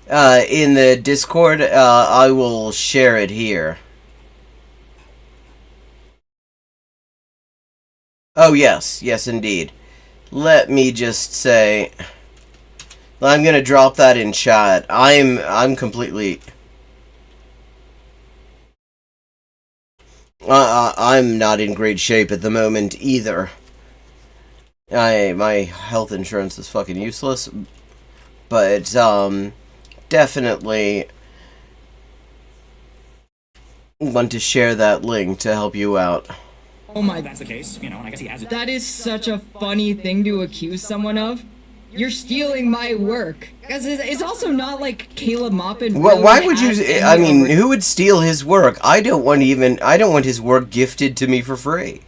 in the Discord? I will share it here. Oh, yes, indeed. Let me just say, I'm gonna drop that in chat. I'm completely... I'm not in great shape at the moment either. My health insurance is fucking useless, but definitely want to share that link to help you out. Oh my... If that's the case, I guess he has it. That is such a funny thing to accuse someone of. You're stealing my work. Because it's also not like Caleb Maupin... Well, why would you... I mean, who would steal his work? I don't want his work gifted to me for free.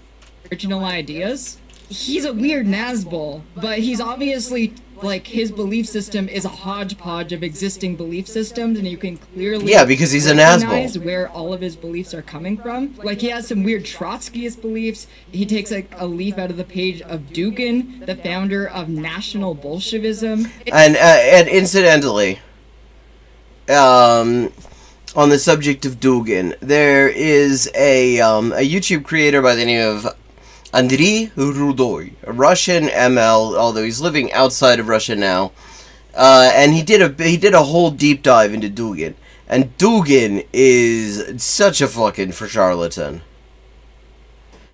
Original ideas? He's a weird Nazbol, but he's obviously, like, his belief system is a hodgepodge of existing belief systems, and you can clearly... Yeah, because he's a recognize Nazbol. where all of his beliefs are coming from. Like, he has some weird Trotskyist beliefs. He takes, like, a leaf out of the page of Dugin, the founder of National Bolshevism. And incidentally, on the subject of Dugin, there is a YouTube creator by the name of Andriy Rudoy, a Russian ML, although he's living outside of Russia now, and he did a whole deep dive into Dugin, And Dugan is such a fucking for charlatan.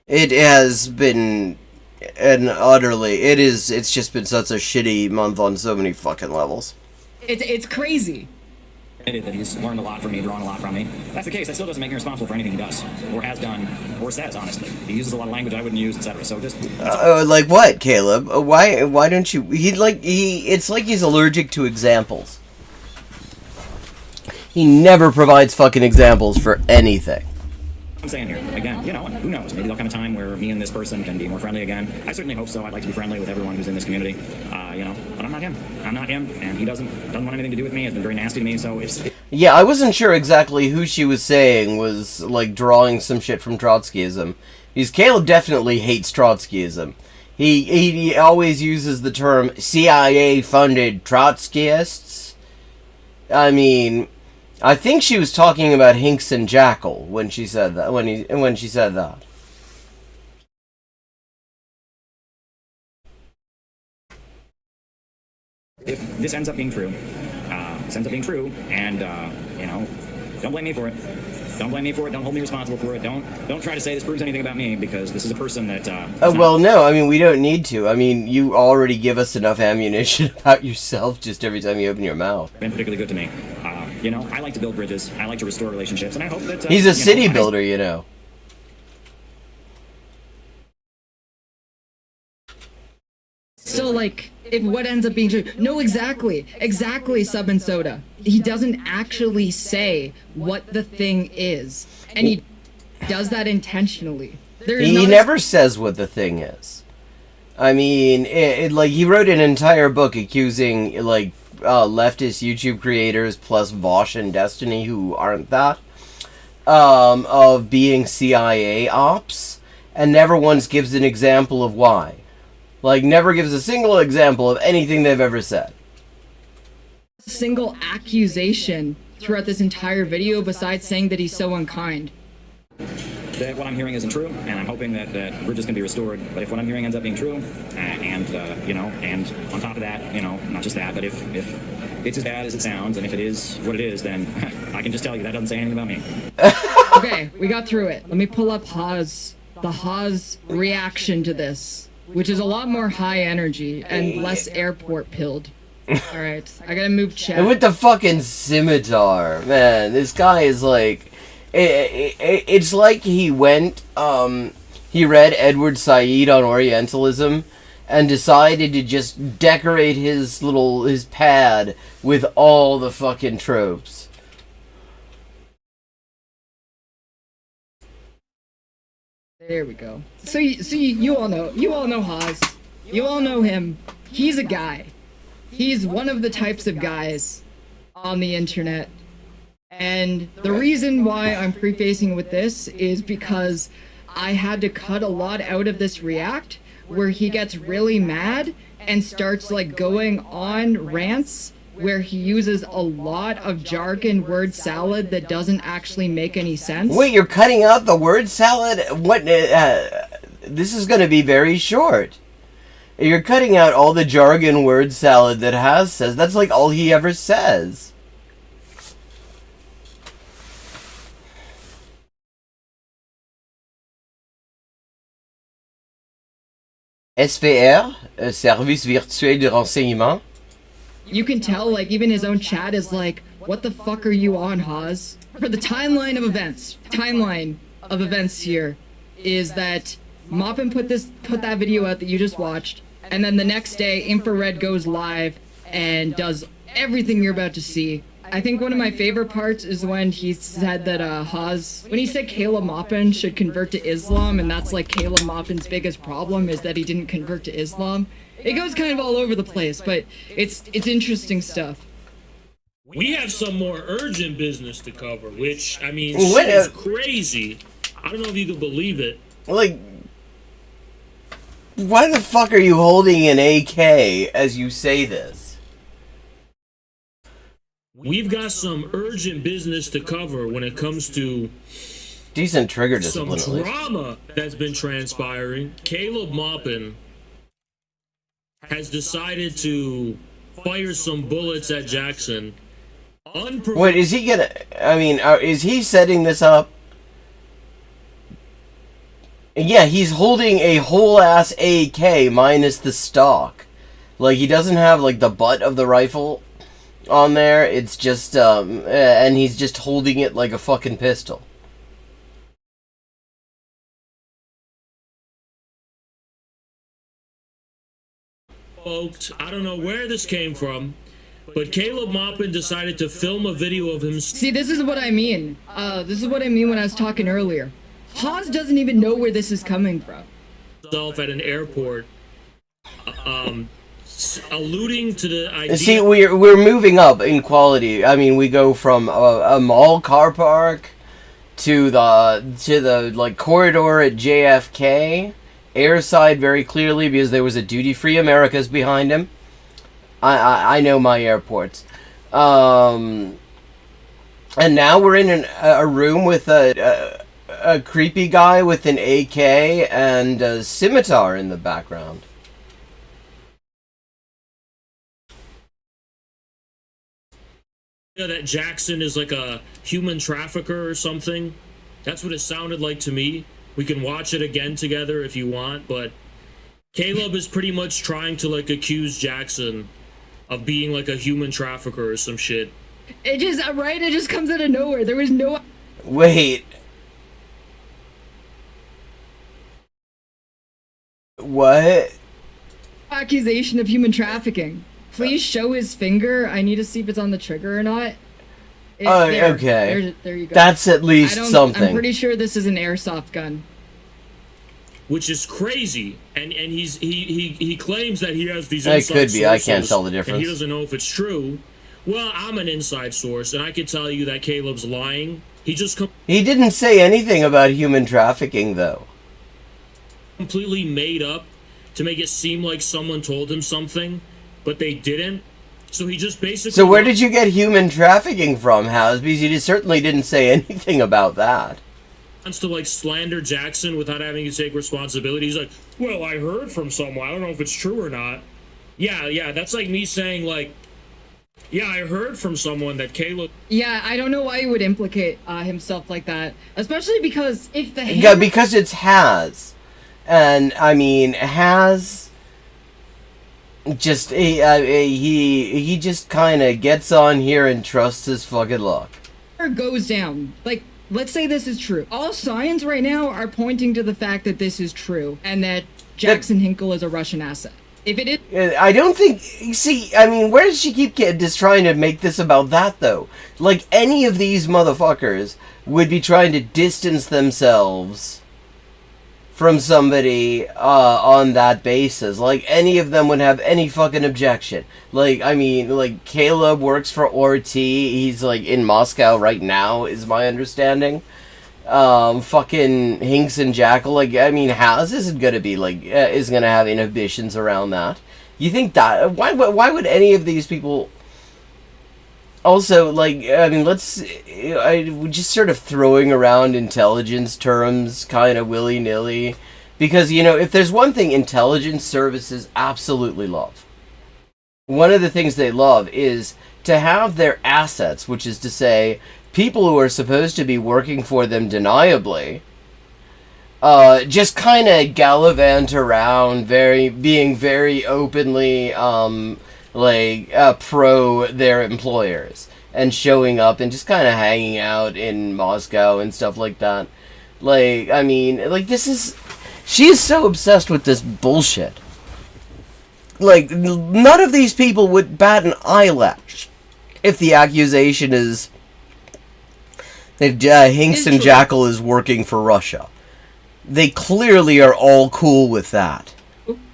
It has been it's just been such a shitty month on so many fucking levels. It's crazy. That he's learned a lot from me, drawn a lot from me. If that's the case, that still doesn't make me responsible for anything he does, or has done, or says, honestly. He uses a lot of language I wouldn't use, etc. So just... like what, Caleb? Why don't you... It's like he's allergic to examples. He never provides fucking examples for anything. I'm saying here, again, you know, who knows? Maybe there'll come a time where me and this person can be more friendly again. I certainly hope so. I'd like to be friendly with everyone who's in this community, you know, but I'm not him. I'm not him, and he doesn't want anything to do with me. Has been very nasty to me, so it's... Yeah, I wasn't sure exactly who she was saying was, like, drawing some shit from Trotskyism. Because Caleb definitely hates Trotskyism. He always uses the term CIA-funded Trotskyists. I mean... I think she was talking about Hinks and Jackal when she said that. When she said that. If this ends up being true, and you know, don't blame me for it. Don't blame me for it. Don't hold me responsible for it. Don't try to say this proves anything about me, because this is a person that. Well, no. I mean, we don't need to. I mean, you already give us enough ammunition about yourself just every time you open your mouth. Been particularly good to me. You know, I like to build bridges. I like to restore relationships, and I hope that he's a city builder, you know. So, like, if what ends up being true... No, exactly, Sub and Soda. He doesn't actually say what the thing is. And he does that intentionally. He never says what the thing is. I mean, like, he wrote an entire book accusing, like, leftist YouTube creators plus Vosh and Destiny, who aren't that, of being CIA ops, and never once gives an example of why. Like, never gives a single example of anything they've ever said. Single accusation throughout this entire video besides saying that he's so unkind. That what I'm hearing isn't true, and I'm hoping that we're just going to be restored. But if what I'm hearing ends up being true, you know, and on top of that, you know, not just that, but if it's as bad as it sounds, and if it is what it is, then I can just tell you that doesn't say anything about me. Okay, we got through it. Let me pull up the Haas reaction to this, which is a lot more high energy and less airport pilled. Alright, I gotta move chat. And with the fucking scimitar, man, this guy is like... It's like he went, he read Edward Said on Orientalism and decided to just decorate his pad with all the fucking tropes. There we go. So you all know Haas. You all know him. He's a guy. He's one of the types of guys on the internet. And the reason why I'm prefacing with this is because I had to cut a lot out of this react where he gets really mad and starts like going on rants where he uses a lot of jargon word salad that doesn't actually make any sense. Wait, you're cutting out the word salad? What? This is going to be very short. You're cutting out all the jargon word salad that Haas says. That's like all he ever says. SVR, Service Virtuel de Renseignement. You can tell, like, even his own chat is like, what the fuck are you on, Haas? For the timeline of events here is that Moppin put that video out that you just watched, and then the next day, Infrared goes live and does everything you're about to see. I think one of my favorite parts is when he said that when he said Caleb Maupin should convert to Islam, and that's like Caleb Maupin's biggest problem is that he didn't convert to Islam. It goes kind of all over the place, but it's interesting stuff. We have some more urgent business to cover, which, I mean, shit is crazy. I don't know if you can believe it. Like, why the fuck are you holding an AK as you say this? We've got some urgent business to cover when it comes to decent trigger discipline. Some drama that's been transpiring. Caleb Maupin has decided to fire some bullets at Jackson What is he gonna? I mean, is he setting this up? Yeah, he's holding a whole ass AK minus the stock. Like, he doesn't have like the butt of the rifle on there. It's just and he's just holding it like a fucking pistol. I don't know where this came from, but Caleb Maupin decided to film a video of him. See, this is what I mean. This is what I mean when I was talking earlier. Haas doesn't even know where this is coming from. At an airport, alluding to the idea. See, we're moving up in quality. I mean, we go from a mall car park to the like corridor at JFK. Airside very clearly because there was a duty-free Americas behind him. I know my airports. And now we're in a room with a creepy guy with an AK and a scimitar in the background. That Jackson is like a human trafficker or something. That's what it sounded like to me. We can watch it again together if you want, but Caleb is pretty much trying to like accuse Jackson of being like a human trafficker or some shit. It just comes out of nowhere. There was no... Wait. What? accusation of human trafficking. Please show his finger. I need to see if it's on the trigger or not. Okay. There you go. That's at least something. I'm pretty sure this is an airsoft gun. Which is crazy, and he claims that he has these It inside could be. I can't sources, tell the difference. and he doesn't know if it's true. Well, I'm an inside source, and I can tell you that Caleb's lying. He didn't say anything about human trafficking, though. Completely made up to make it seem like someone told him something, but they didn't. So he just basically... So where did you get human trafficking from, House? Because you certainly didn't say anything about that. Wants to, like, slander Jackson without having to take responsibility. He's like, well, I heard from someone. I don't know if it's true or not. Yeah, that's like me saying, like, yeah, I heard from someone that Caleb... Yeah, I don't know why he would implicate himself like that. Especially because if the... Yeah, because it's Has. And, I mean, Has... just, he just kind of gets on here and trusts his fucking luck. Goes down. Like, let's say this is true. All signs right now are pointing to the fact that this is true. And that Jackson Hinkle is a Russian asset. If it is... I don't think... See, I mean, where does she keep just trying to make this about that, though? Like, any of these motherfuckers would be trying to distance themselves from somebody on that basis. Like, any of them would have any fucking objection. Like, I mean, like, Caleb works for RT. He's, like, in Moscow right now, is my understanding. Fucking Hinks and Jackal, like, I mean, Has isn't gonna be, like, is gonna have inhibitions around that. You think that... Why would any of these people... Also, like, I mean, just sort of throwing around intelligence terms kind of willy-nilly. Because, you know, if there's one thing intelligence services absolutely love, one of the things they love is to have their assets, which is to say, people who are supposed to be working for them deniably, just kind of gallivant around, being very openly, pro their employers, and showing up and just kind of hanging out in Moscow and stuff like that. Like, I mean, like, she is so obsessed with this bullshit. Like, none of these people would bat an eyelash if the accusation is that Hinks and Jackal is working for Russia. They clearly are all cool with that.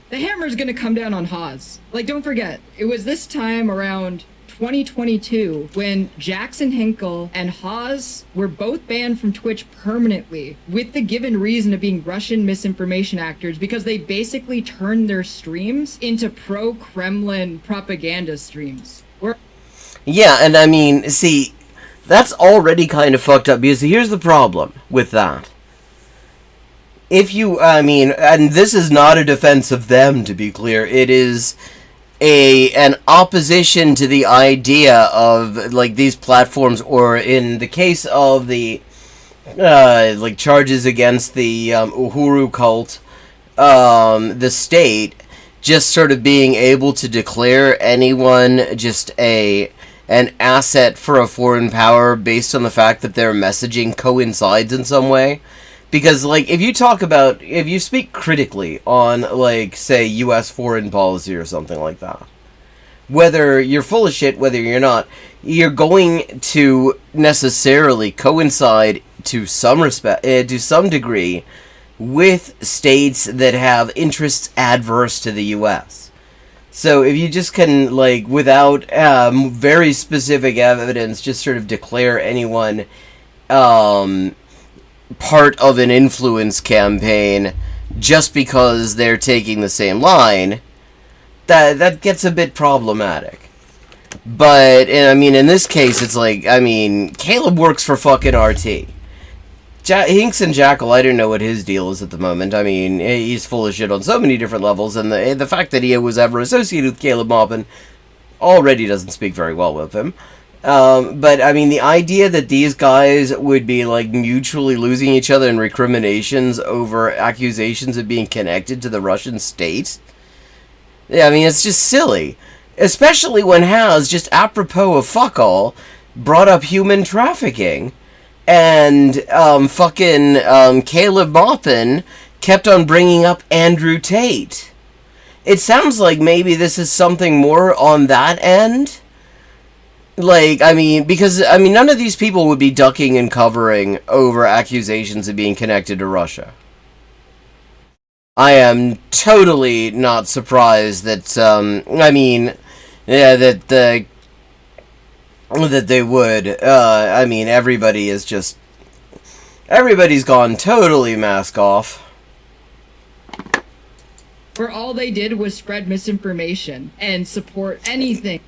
The hammer's gonna come down on Haas. Like, don't forget, it was this time around 2022 when Jackson Hinkle and Haas were both banned from Twitch permanently with the given reason of being Russian misinformation actors because they basically turned their streams into pro-Kremlin propaganda streams. Yeah, and I mean, see, that's already kind of fucked up because here's the problem with that. If you, I mean, and this is not a defense of them, to be clear, it is an opposition to the idea of like these platforms, or in the case of the like charges against the Uhuru cult, the state just sort of being able to declare anyone just an asset for a foreign power based on the fact that their messaging coincides in some way. Because, like, if you speak critically on, like, say, U.S. foreign policy or something like that, whether you're full of shit, whether you're not, you're going to necessarily coincide to some degree with states that have interests adverse to the U.S. So if you just can, like, without very specific evidence, just sort of declare anyone part of an influence campaign just because they're taking the same line, that gets a bit problematic. But, I mean, in this case, it's like, I mean, Caleb works for fucking RT. Hinks and Jackal, I don't know what his deal is at the moment. I mean, he's full of shit on so many different levels, and the fact that he was ever associated with Caleb Maupin already doesn't speak very well with him. But, I mean, the idea that these guys would be, like, mutually losing each other in recriminations over accusations of being connected to the Russian state, yeah, I mean, it's just silly. Especially when Has, just apropos of fuck all, brought up human trafficking. And, Caleb Maupin kept on bringing up Andrew Tate. It sounds like maybe this is something more on that end. Like, I mean, because, I mean, none of these people would be ducking and covering over accusations of being connected to Russia. I am totally not surprised that, I mean, yeah, that they would. I mean, everybody's gone totally mask off. Where all they did was spread misinformation and support anything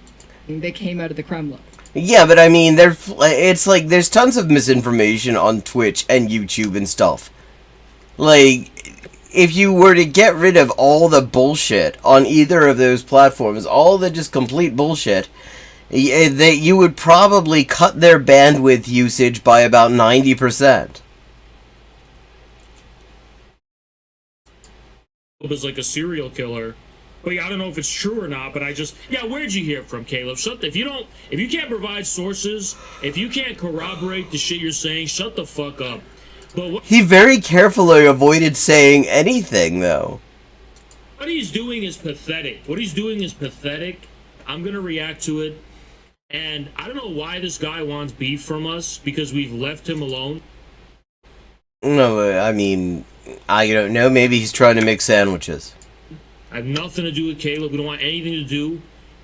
that came out of the Kremlin. Yeah, but I mean, it's like there's tons of misinformation on Twitch and YouTube and stuff. Like, if you were to get rid of all the bullshit on either of those platforms, all the just complete bullshit, that you would probably cut their bandwidth usage by about 90%. Was like a serial killer. But yeah, I don't know if it's true or not, but where'd you hear it from, Caleb? If you can't provide sources, if you can't corroborate the shit you're saying, shut the fuck up. But he very carefully avoided saying anything, though. What he's doing is pathetic. I'm gonna react to it. And I don't know why this guy wants beef from us, because we've left him alone. No, I mean, I don't know. Maybe he's trying to make sandwiches. I have nothing to do with Caleb. We don't want anything to do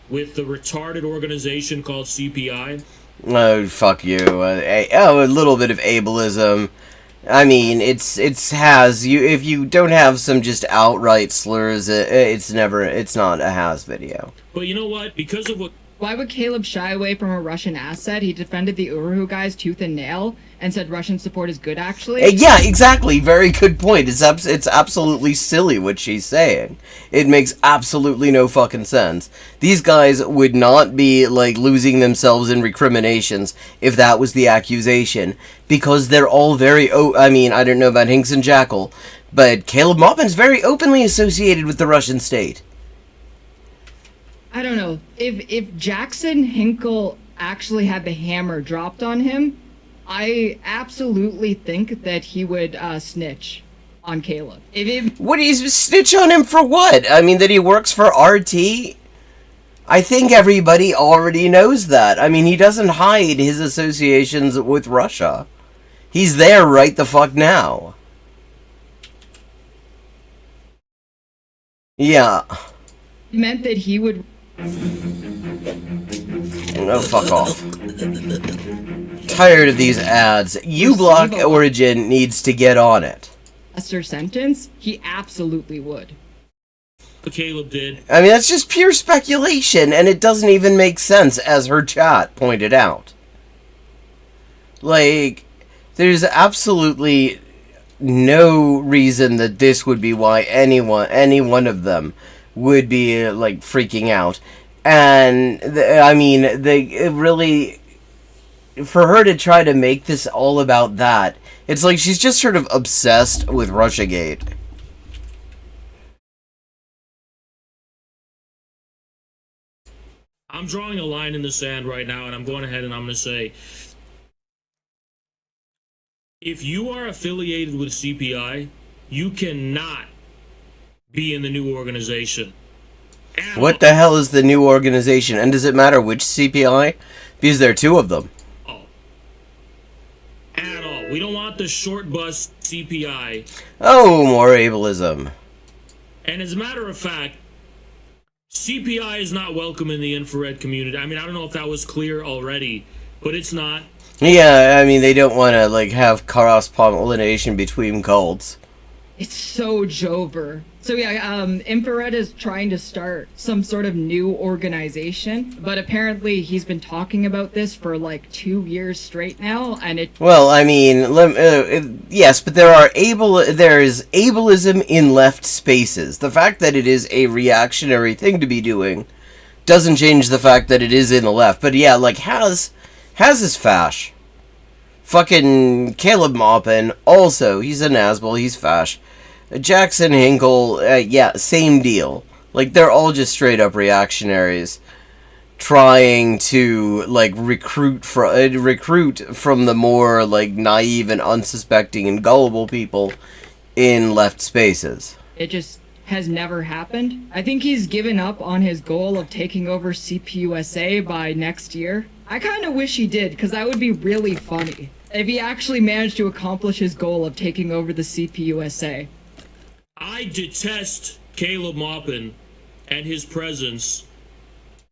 with the retarded organization called CPI. Oh, fuck you. A little bit of ableism. I mean, if you don't have some just outright slurs, it's not a Has video. But you know what? Because of what... Why would Caleb shy away from a Russian asset? He defended the Uhuru guys tooth and nail and said Russian support is good, actually. Yeah, exactly. Very good point. It's absolutely silly what she's saying. It makes absolutely no fucking sense. These guys would not be, like, losing themselves in recriminations if that was the accusation. Because they're all very... I mean, I don't know about Hinks and Jackal, but Caleb Maupin's very openly associated with the Russian state. I don't know. If Jackson Hinkle actually had the hammer dropped on him, I absolutely think that he would snitch on Caleb. Would he snitch on him for what? I mean, that he works for RT? I think everybody already knows that. I mean, he doesn't hide his associations with Russia. He's there right the fuck now. Yeah. It meant that he would... Oh, fuck off. Tired of these ads. uBlock Origin needs to get on it. Lesser sentence? He absolutely would. Caleb did. I mean, that's just pure speculation, and it doesn't even make sense, as her chat pointed out. Like, there's absolutely no reason that this would be why any one of them would be like freaking out. And I mean, they really, for her to try to make this all about that, it's like she's just sort of obsessed with Russiagate. I'm drawing a line in the sand right now, and I'm going ahead and I'm going to say, if you are affiliated with CPI, you cannot be in the new organization. What the hell is the new organization? And does it matter which CPI? Because there are two of them. Oh. At all. We don't want the short bus CPI. Oh, more ableism. And as a matter of fact, CPI is not welcome in the infrared community. I mean, I don't know if that was clear already, but it's not. Yeah, I mean, they don't want to, like, have cross-pollination between cults. It's so Jover. So yeah, Infrared is trying to start some sort of new organization, but apparently he's been talking about this for like 2 years straight now, and it. Well, I mean, yes, but there is ableism in left spaces. The fact that it is a reactionary thing to be doing doesn't change the fact that it is in the left. But yeah, like, Has is fash. Fucking Caleb Maupin, also, he's a Nazbol, he's fash. Jackson Hinkle, yeah, same deal. Like, they're all just straight up reactionaries trying to, like, recruit from the more, like, naive and unsuspecting and gullible people in left spaces. It just has never happened. I think he's given up on his goal of taking over CPUSA by next year. I kind of wish he did, because that would be really funny if he actually managed to accomplish his goal of taking over the CPUSA. I detest Caleb Maupin and his presence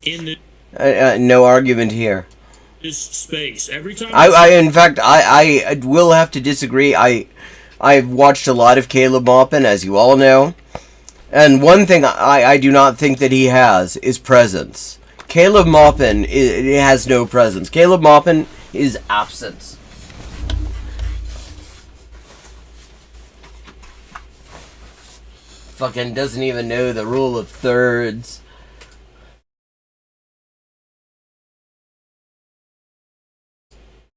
in No argument here. this space. Every time In fact, I will have to disagree. I've watched a lot of Caleb Maupin, as you all know, and one thing I do not think that he has is presence. Caleb Maupin has no presence. Caleb Maupin is absence. Fucking doesn't even know the rule of thirds.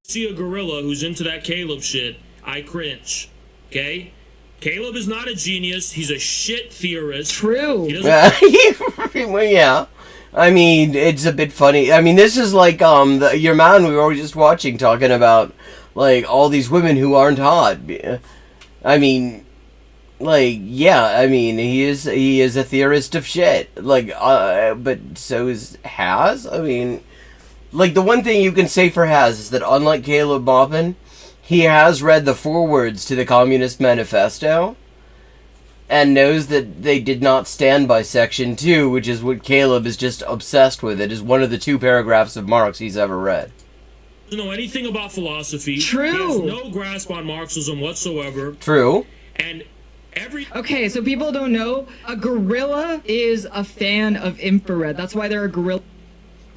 see a gorilla who's into that Caleb shit, I cringe. Okay? Caleb is not a genius. He's a shit theorist. True. He doesn't Well, yeah. I mean, it's a bit funny. I mean, this is like your man we were just watching talking about, like, all these women who aren't hot. I mean, like, yeah. I mean, he is a theorist of shit. Like, but so is Has. I mean, like, the one thing you can say for Has is that unlike Caleb Maupin, he has read the forewords to the Communist Manifesto and knows that they did not stand by Section 2, which is what Caleb is just obsessed with. It is one of the 2 paragraphs of Marx he's ever read. know anything about philosophy. True. He has no grasp on Marxism whatsoever. True. And Okay, so people don't know, a gorilla is a fan of infrared. That's why they're a gorilla.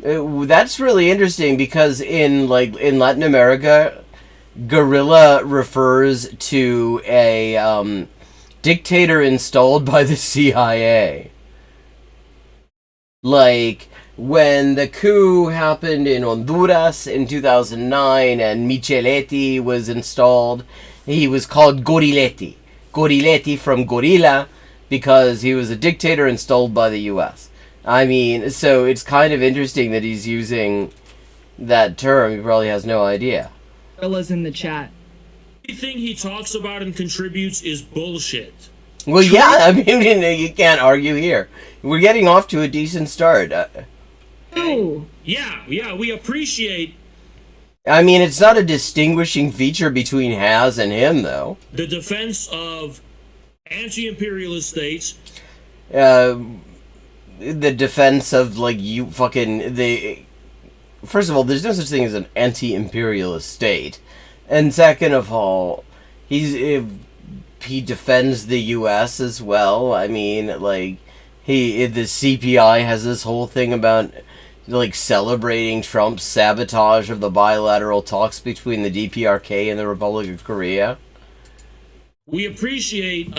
That's really interesting because in Latin America, gorilla refers to a dictator installed by the CIA. Like, when the coup happened in Honduras in 2009 and Micheletti was installed, he was called Gorilletti. Gorilletti from gorilla because he was a dictator installed by the US. I mean, so it's kind of interesting that he's using that term. He probably has no idea. Gorillas in the chat. everything he talks about and contributes is bullshit. Well, yeah, I mean, you can't argue here. We're getting off to a decent start. Ooh. Yeah, we appreciate I mean, it's not a distinguishing feature between Has and him, though. the defense of anti-imperialist states. The defense of, like, you fucking... First of all, there's no such thing as an anti-imperialist state. And second of all, he defends the U.S. as well. I mean, like, the CPI has this whole thing about, like, celebrating Trump's sabotage of the bilateral talks between the DPRK and the Republic of Korea. we appreciate,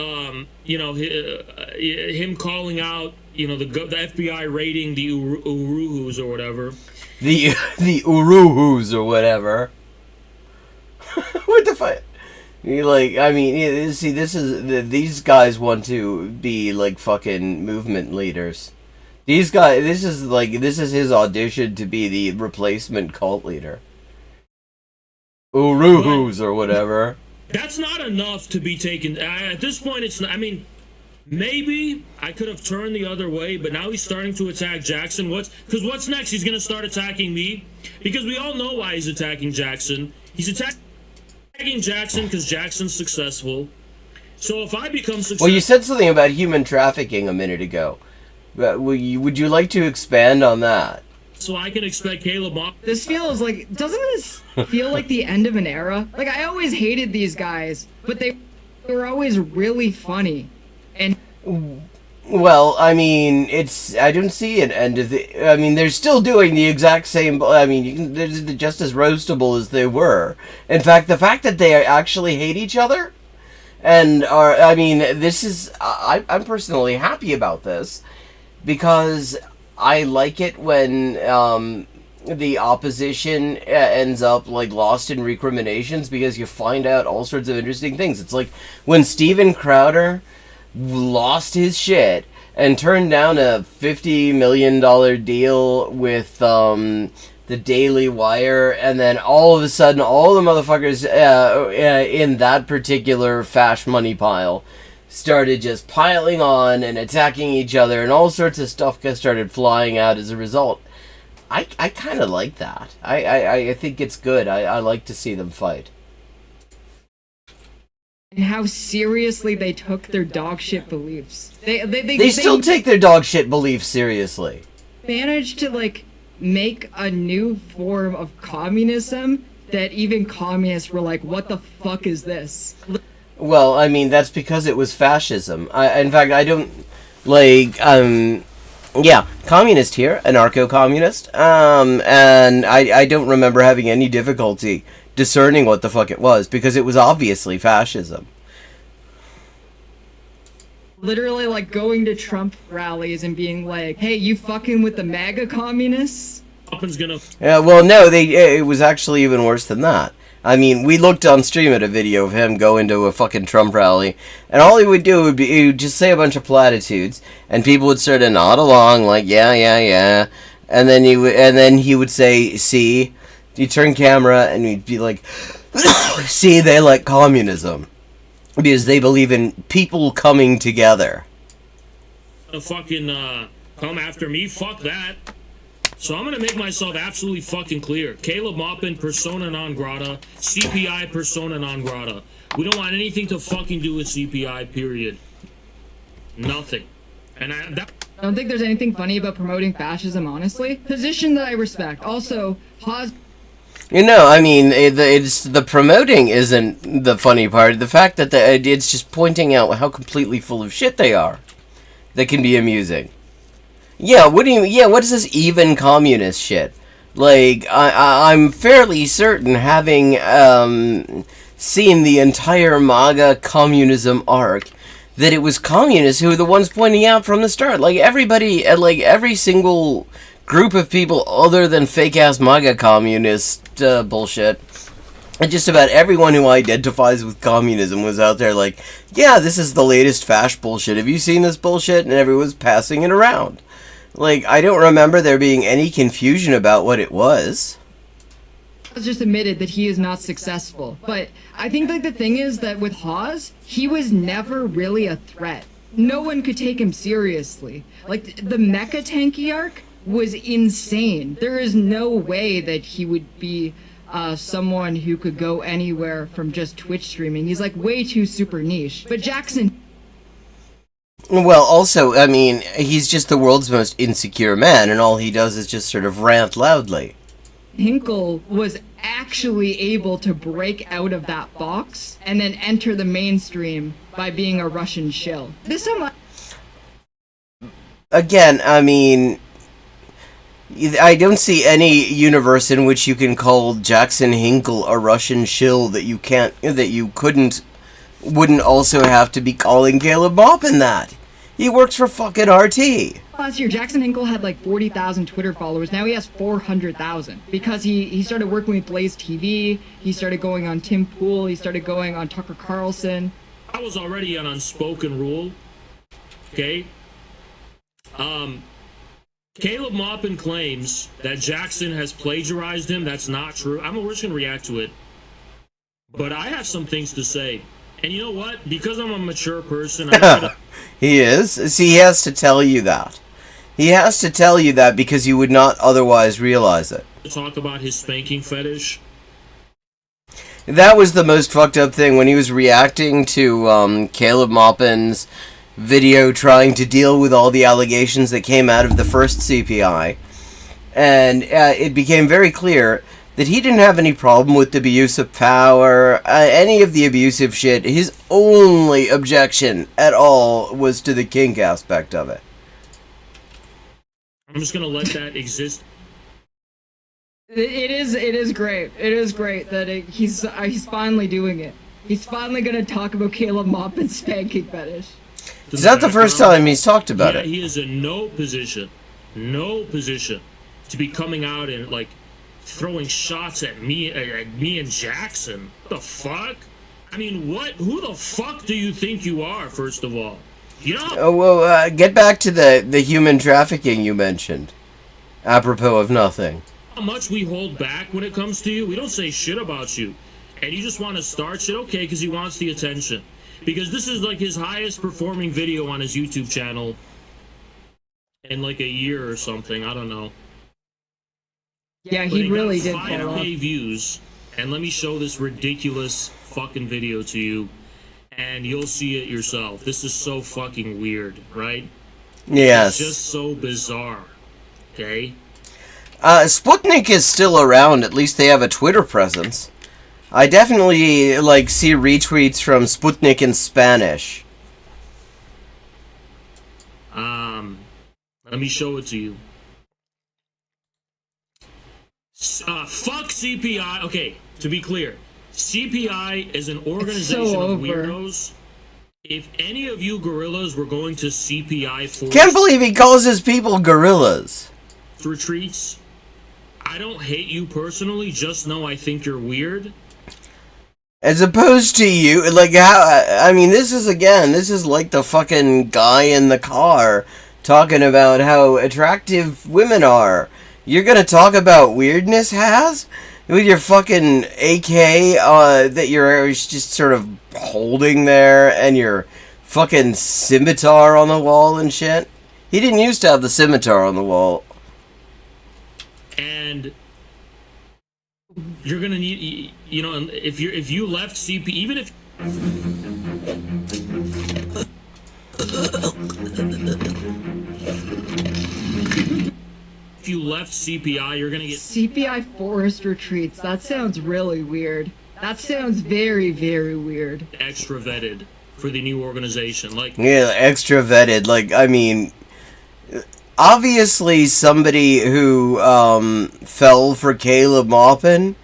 you know, him calling out, you know, the FBI raiding the Uruhus or whatever. The Uruhus or whatever. What the fuck? Like, I mean, see, these guys want to be like fucking movement leaders. These guys, this is his audition to be the replacement cult leader. Uruhus or whatever. That's not enough to be taken. At this point, it's not, I mean, maybe I could have turned the other way, but now he's starting to attack Jackson. Because what's next? He's going to start attacking me? Because we all know why he's attacking Jackson. He's attacking Jackson because Jackson's successful. So if I become successful... Well, you said something about human trafficking a minute ago. Would you like to expand on that? So I can expect Caleb off. This feels like, doesn't this feel like the end of an era? Like, I always hated these guys, but they were always really funny. And well, I mean, I don't see an end of the... I mean, they're still doing the exact same... I mean, they're just as roastable as they were. In fact, the fact that they actually hate each other and are... I mean, this is... I'm personally happy about this because I like it when the opposition ends up like lost in recriminations because you find out all sorts of interesting things. It's like when Steven Crowder lost his shit and turned down a $50 million deal with the Daily Wire, and then all of a sudden all the motherfuckers in that particular fash money pile started just piling on and attacking each other, and all sorts of stuff started flying out as a result. I kind of like that. I think it's good. I like to see them fight. And how seriously they took their dog shit beliefs. They still take their dog shit beliefs seriously. Managed to, like, make a new form of communism that even communists were like, what the fuck is this? Well, I mean, that's because it was fascism. In fact, I don't, like, yeah, communist here, anarcho-communist, and I don't remember having any difficulty discerning what the fuck it was, because it was obviously fascism. Literally, like, going to Trump rallies and being like, hey, you fucking with the MAGA communists? Yeah, well, no, it was actually even worse than that. I mean, we looked on stream at a video of him going to a fucking Trump rally, and all he would do would be he would just say a bunch of platitudes, and people would sort of nod along, like yeah, and then he would say, "See," he'd turn camera, and he'd be like, "See, they like communism because they believe in people coming together." Fucking come after me? Fuck that. So I'm gonna make myself absolutely fucking clear. Caleb Maupin, persona non grata. CPI, persona non grata. We don't want anything to fucking do with CPI, period. Nothing. And I don't think there's anything funny about promoting fascism, honestly. Position that I respect. Also, Haas... You know, I mean, it's the promoting isn't the funny part. The fact that it's just pointing out how completely full of shit they are that can be amusing. Yeah, what is this even communist shit? Like, I'm fairly certain, having seen the entire MAGA communism arc, that it was communists who were the ones pointing out from the start. Like, everybody, like, every single group of people other than fake-ass MAGA communist bullshit, and just about everyone who identifies with communism was out there like, yeah, this is the latest fash bullshit. Have you seen this bullshit? And everyone's passing it around. Like, I don't remember there being any confusion about what it was. Has just admitted that he is not successful. But I think, like, the thing is that with Hawes, he was never really a threat. No one could take him seriously. Like, the Mecha Tanky arc was insane. There is no way that he would be someone who could go anywhere from just Twitch streaming. He's, like, way too super niche. But Jackson... Well, also, I mean, he's just the world's most insecure man, and all he does is just sort of rant loudly. Hinkle was actually able to break out of that box and then enter the mainstream by being a Russian shill. This time, again, I mean, I don't see any universe in which you can call Jackson Hinkle a Russian shill that you couldn't wouldn't also have to be calling Caleb Maupin that. He works for fucking RT. Last year, Jackson Hinkle had like 40,000 Twitter followers. Now he has 400,000 because he started working with Blaze TV. He started going on Tim Pool. He started going on Tucker Carlson. I was already an unspoken rule. Okay. Caleb Maupin claims that Jackson has plagiarized him. That's not true. We're just gonna react to it. But I have some things to say. And you know what? Because I'm a mature person, He is. See, he has to tell you that. He has to tell you that because you would not otherwise realize it. Talk about his spanking fetish. That was the most fucked up thing when he was reacting to Caleb Maupin's video trying to deal with all the allegations that came out of the first CPI. And it became very clear that he didn't have any problem with the abuse of power, any of the abusive shit. His only objection at all was to the kink aspect of it. I'm just gonna let that exist. It is great. It is great that he's finally doing it. He's finally gonna talk about Caleb Maupin's spanking fetish. Is that the first time he's talked about it? He is in no position to be coming out and like throwing shots at me and Jackson. What the fuck? I mean, who the fuck do you think you are, first of all? You know? Oh, well, get back to the human trafficking you mentioned. Apropos of nothing. How much we hold back when it comes to you? We don't say shit about you. And you just want to start shit? Okay, because he wants the attention. Because this is like his highest performing video on his YouTube channel in like a year or something. I don't know. Yeah, he really did. 5K views, and let me show this ridiculous fucking video to you, and you'll see it yourself. This is so fucking weird, right? Yes. It's just so bizarre. Okay. Sputnik is still around. At least they have a Twitter presence. I definitely see retweets from Sputnik in Spanish. Let me show it to you. Fuck CPI. Okay, to be clear, CPI is an organization of weirdos. If any of you gorillas were going to CPI for Can't believe he calls his people gorillas. Retreats, I don't hate you personally, just know I think you're weird. As opposed to you, this is like the fucking guy in the car talking about how attractive women are. You're gonna talk about weirdness, Has? With your fucking AK that you're just sort of holding there, and your fucking scimitar on the wall and shit? He didn't used to have the scimitar on the wall. And you're gonna need, if you left CP, even if you left CPI, you're gonna get CPI forest retreats. That sounds really weird. That sounds very, very weird. extra vetted for the new organization. Yeah, extra vetted. Obviously somebody who fell for Caleb Maupin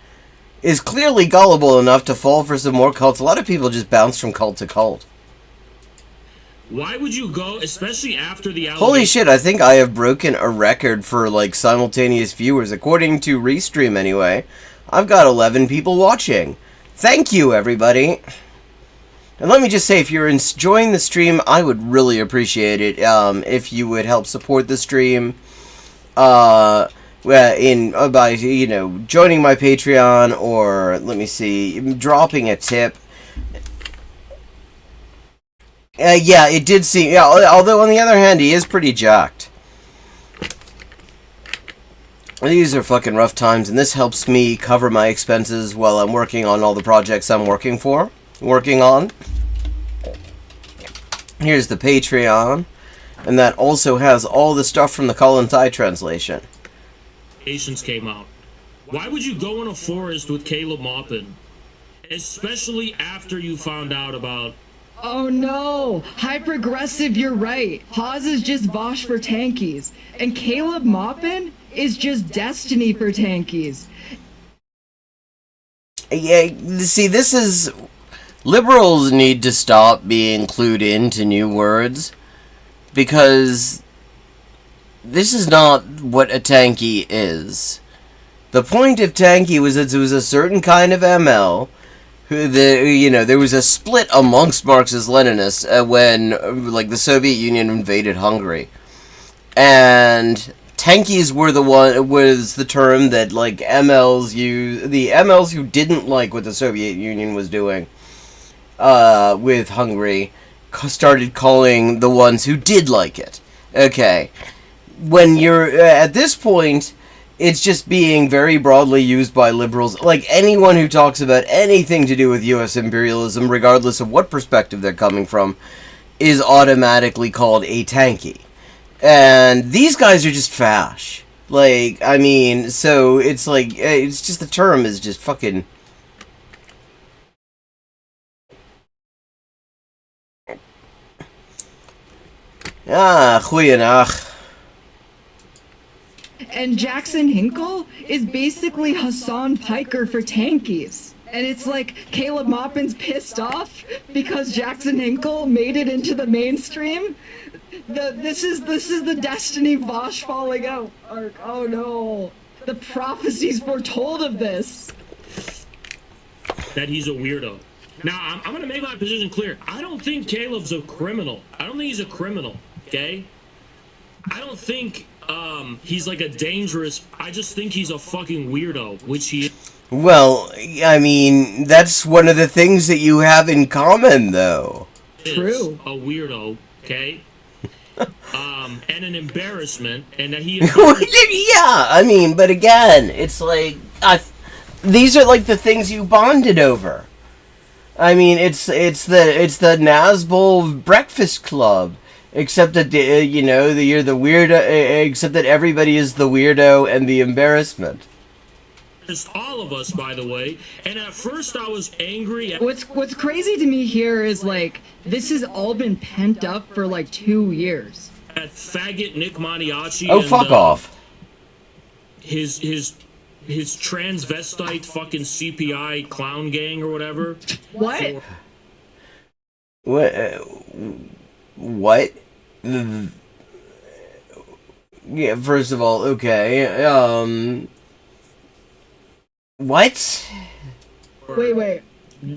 is clearly gullible enough to fall for some more cults. A lot of people just bounce from cult to cult. Why would you go, especially after the Holy shit, I think I have broken a record for simultaneous viewers. According to Restream anyway, I've got 11 people watching. Thank you, everybody. And let me just say, if you're enjoying the stream, I would really appreciate it if you would help support the stream by joining my Patreon, or dropping a tip. Yeah, it did seem. Yeah, although on the other hand, he is pretty jacked. These are fucking rough times, and this helps me cover my expenses while I'm working on all the projects I'm working on. Here's the Patreon, and that also has all the stuff from the Colin Thai translation. Came out. Why would you go in a forest with Caleb Maupin, especially after you found out about? Oh no! Hyper-aggressive, you're right. Haas is just Vosh for tankies. And Caleb Maupin is just Destiny for tankies. Yeah, see, this is Liberals need to stop being clued into new words, because this is not what a tanky is. The point of tanky was that it was a certain kind of ML. There was a split amongst Marxist-Leninists when, the Soviet Union invaded Hungary, and tankies was the term that MLs used. The MLs who didn't like what the Soviet Union was doing with Hungary started calling the ones who did like it. Okay, when you're at this point, it's just being very broadly used by liberals. Anyone who talks about anything to do with U.S. imperialism, regardless of what perspective they're coming from, is automatically called a tanky. And these guys are just fash. So it's just the term is just fucking... Goeienacht. And Jackson Hinkle is basically Hassan Piker for tankies. And it's like Caleb Maupin's pissed off because Jackson Hinkle made it into the mainstream. This is the Destiny Vosh falling out arc. Oh no. The prophecies foretold of this. That he's a weirdo. Now, I'm going to make my position clear. I don't think Caleb's a criminal. I don't think he's a criminal, okay? I don't think he's a dangerous... I just think he's a fucking weirdo, which he is. Well, that's one of the things that you have in common, though. True. A weirdo, okay? And an embarrassment, and that he... Yeah, but again, it's these are the things you bonded over. It's the Nazbol Breakfast Club, except that you're the weirdo, except that everybody is the weirdo and the embarrassment. Just all of us, by the way. And at first I was angry. What's crazy to me here is this has all been pent up for 2 years. At faggot Nick Maniaci. Oh, fuck off. His transvestite fucking CPI clown gang or whatever. What? What? Yeah, first of all, okay, what? Wait.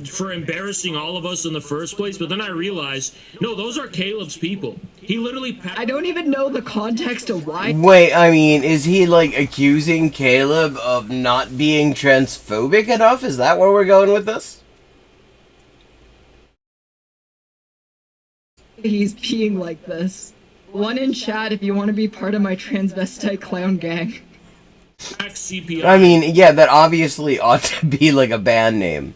For embarrassing all of us in the first place, but then I realized, no, those are Caleb's people. He literally... I don't even know the context of why. Wait, is he, accusing Caleb of not being transphobic enough? Is that where we're going with this? He's being like this. One in chat if you want to be part of my transvestite clown gang. CPI. Yeah, that obviously ought to be, a band name.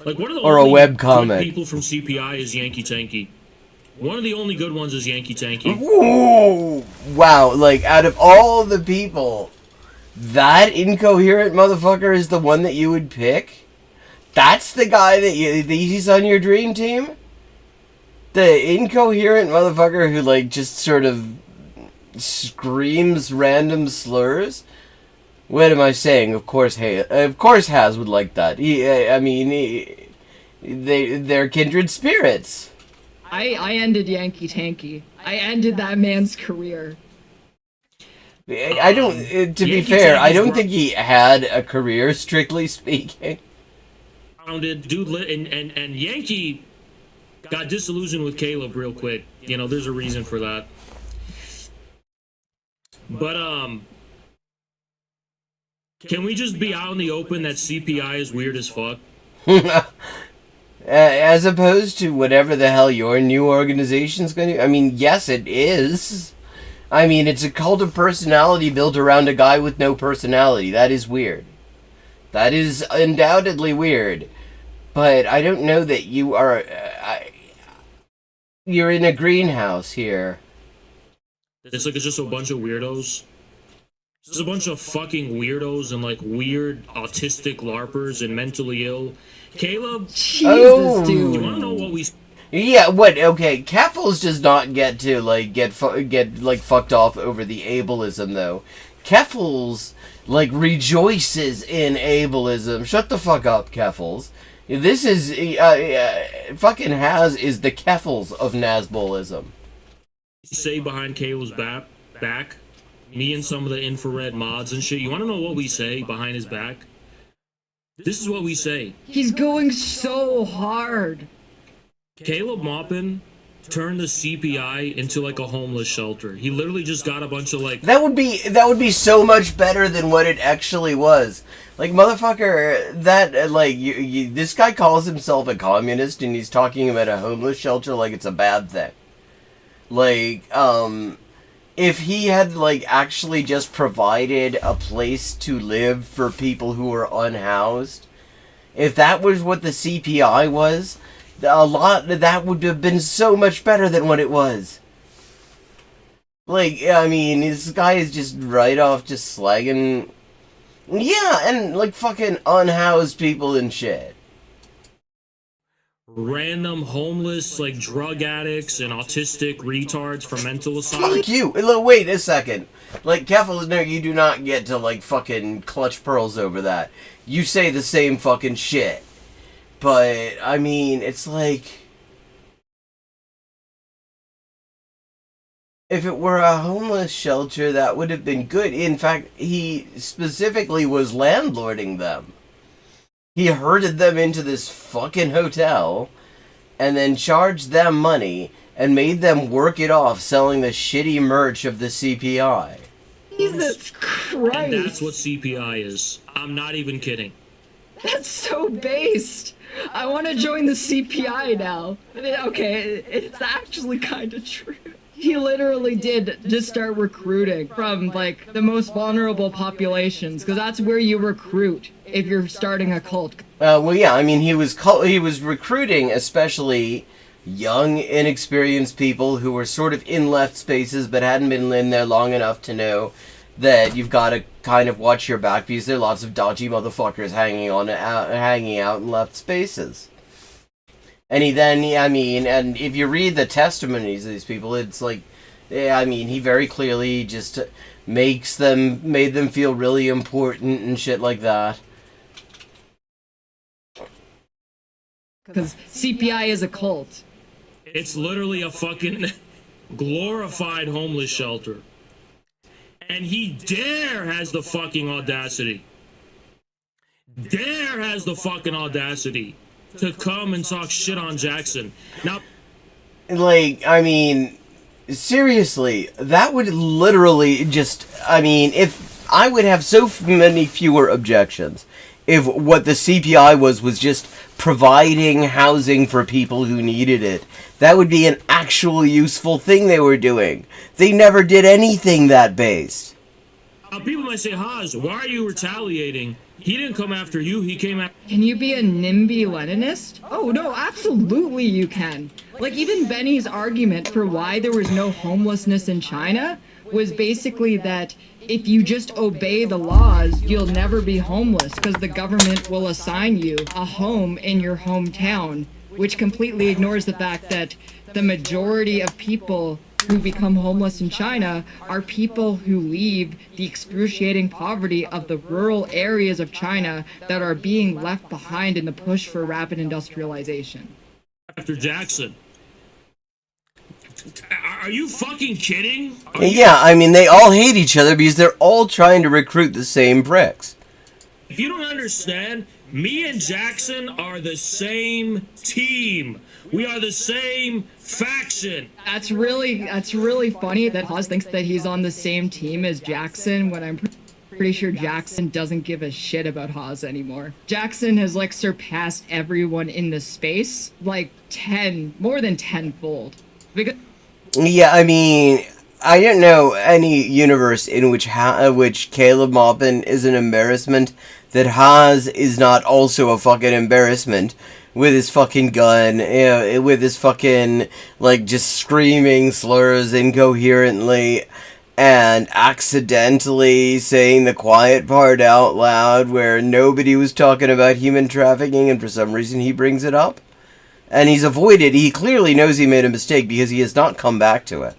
One of the or only a web comic. People from CPI is Yankee Tanky. One of the only good ones is Yankee Tanky. Ooh, wow, out of all the people, that incoherent motherfucker is the one that you would pick? That's the guy that he's on your dream team? The incoherent motherfucker who, just sort of screams random slurs? What am I saying? Of course Haz would like that. They're kindred spirits. I ended Yankee Tanky. I ended that man's career. I don't. To be fair, I don't think he had a career, strictly speaking. Dude, and Yankee got disillusioned with Caleb real quick. There's a reason for that. But can we just be out in the open that CPI is weird as fuck? As opposed to whatever the hell your new organization's going to... yes, it is. It's a cult of personality built around a guy with no personality. That is weird. That is undoubtedly weird. But I don't know that you are... you're in a greenhouse here. It's just a bunch of weirdos. There's a bunch of fucking weirdos and weird autistic LARPers and mentally ill. Caleb, Jesus, dude. You want to know what we? Yeah, what? Okay, Catfuls does not get to get fucked off over the ableism though. Keffels, like, rejoices in ableism. Shut the fuck up, Keffels. This is, fucking Haz is the Keffels of Nazbolism. Say behind Caleb's back, me and some of the infrared mods and shit, you want to know what we say behind his back? This is what we say. He's going so hard. Caleb Maupin turned the CPI into like a homeless shelter. He literally just got a bunch of like... That would be so much better than what it actually was. Like, motherfucker, that, like, this guy calls himself a communist and he's talking about a homeless shelter like it's a bad thing. Like, if he had, like, actually just provided a place to live for people who were unhoused, if that was what the CPI was, that would have been so much better than what it was. Like, I mean, this guy is just right off just slagging... Yeah, and, like, fucking unhoused people and shit. Random homeless, like, drug addicts and autistic retards for mental asylum. Fuck you! Wait a second. Like, Keffel, no, you do not get to, like, fucking clutch pearls over that. You say the same fucking shit. But, I mean, it's like... If it were a homeless shelter, that would have been good. In fact, he specifically was landlording them. He herded them into this fucking hotel, and then charged them money, and made them work it off selling the shitty merch of the CPI. Jesus Christ. And that's what CPI is. I'm not even kidding. That's so based. I want to join the CPI now. Okay, it's actually kind of true. He literally did just start recruiting from, like, the most vulnerable populations, because that's where you recruit if you're starting a cult. Well, yeah, I mean, he was recruiting especially young, inexperienced people who were sort of in left spaces but hadn't been in there long enough to know that you've got to kind of watch your back because there are lots of dodgy motherfuckers hanging out in left spaces. And and if you read the testimonies of these people, it's like, I mean, he very clearly just made them feel really important and shit like that. Because CPI is a cult. It's literally a fucking glorified homeless shelter. And he has the fucking audacity. Has the fucking audacity to come and talk shit on Jackson. Now, like, I mean, seriously, that would literally just, I mean, if I would have so many fewer objections if what the CPI was just providing housing for people who needed it. That would be an actual useful thing they were doing. They never did anything that based. People might say, Haas, why are you retaliating? He didn't come after you, he came after... Can you be a NIMBY Leninist? Oh, no, absolutely you can. Like, even Benny's argument for why there was no homelessness in China was basically that if you just obey the laws, you'll never be homeless because the government will assign you a home in your hometown, which completely ignores the fact that the majority of people who become homeless in China are people who leave the excruciating poverty of the rural areas of China that are being left behind in the push for rapid industrialization. After Jackson. Are you fucking kidding? Yeah, I mean, they all hate each other because they're all trying to recruit the same pricks. If you don't understand, me and Jackson are the same team. We are the same faction. That's really funny that Haas thinks that he's on the same team as Jackson when I'm pretty sure Jackson doesn't give a shit about Haas anymore. Jackson has, like, surpassed everyone in the space, like, more than tenfold. Because... Yeah, I mean, I don't know any universe in which Caleb Maupin is an embarrassment that Haas is not also a fucking embarrassment with his fucking gun, with his fucking, like, just screaming slurs incoherently and accidentally saying the quiet part out loud where nobody was talking about human trafficking and for some reason he brings it up. And he's avoided. He clearly knows he made a mistake because he has not come back to it.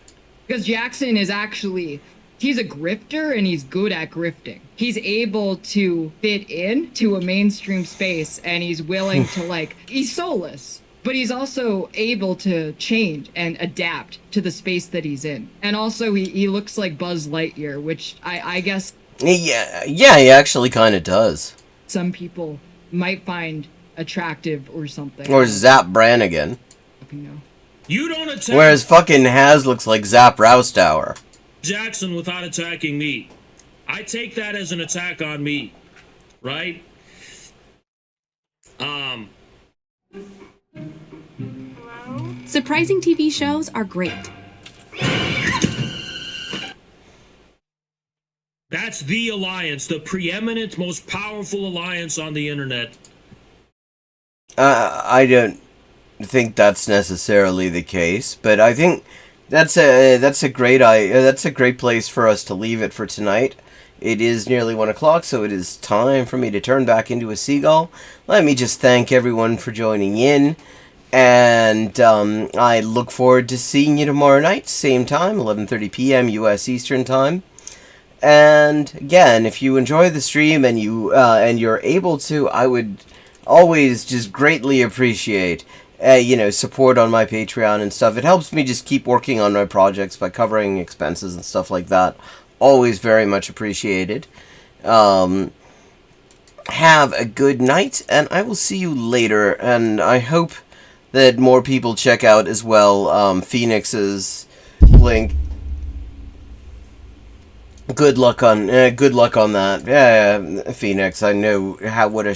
Because Jackson is actually he's a grifter and he's good at grifting. He's able to fit in to a mainstream space and he's willing to he's soulless, but he's also able to change and adapt to the space that he's in. And also he looks like Buzz Lightyear, which I guess Yeah, he actually kind of does. some people might find attractive or something. Or Zap Brannigan. Fucking know. You don't attack Whereas fucking Haz looks like Zap Roustower. Jackson without attacking me. I take that as an attack on me, right? Surprising TV shows are great. That's the alliance, the preeminent, most powerful alliance on the internet. I don't think that's necessarily the case, but I think that's a great place for us to leave it for tonight. It is nearly 1 o'clock, so it is time for me to turn back into a seagull. Let me just thank everyone for joining in, and I look forward to seeing you tomorrow night, same time, 11:30 p.m. U.S. Eastern Time. And again, if you enjoy the stream and you're able to, I would always just greatly appreciate support on my Patreon and stuff. It helps me just keep working on my projects by covering expenses and stuff like that. Always very much appreciated. Have a good night, and I will see you later. And I hope that more people check out as well Phoenix's link. Good luck on that. Yeah, Phoenix. I know what a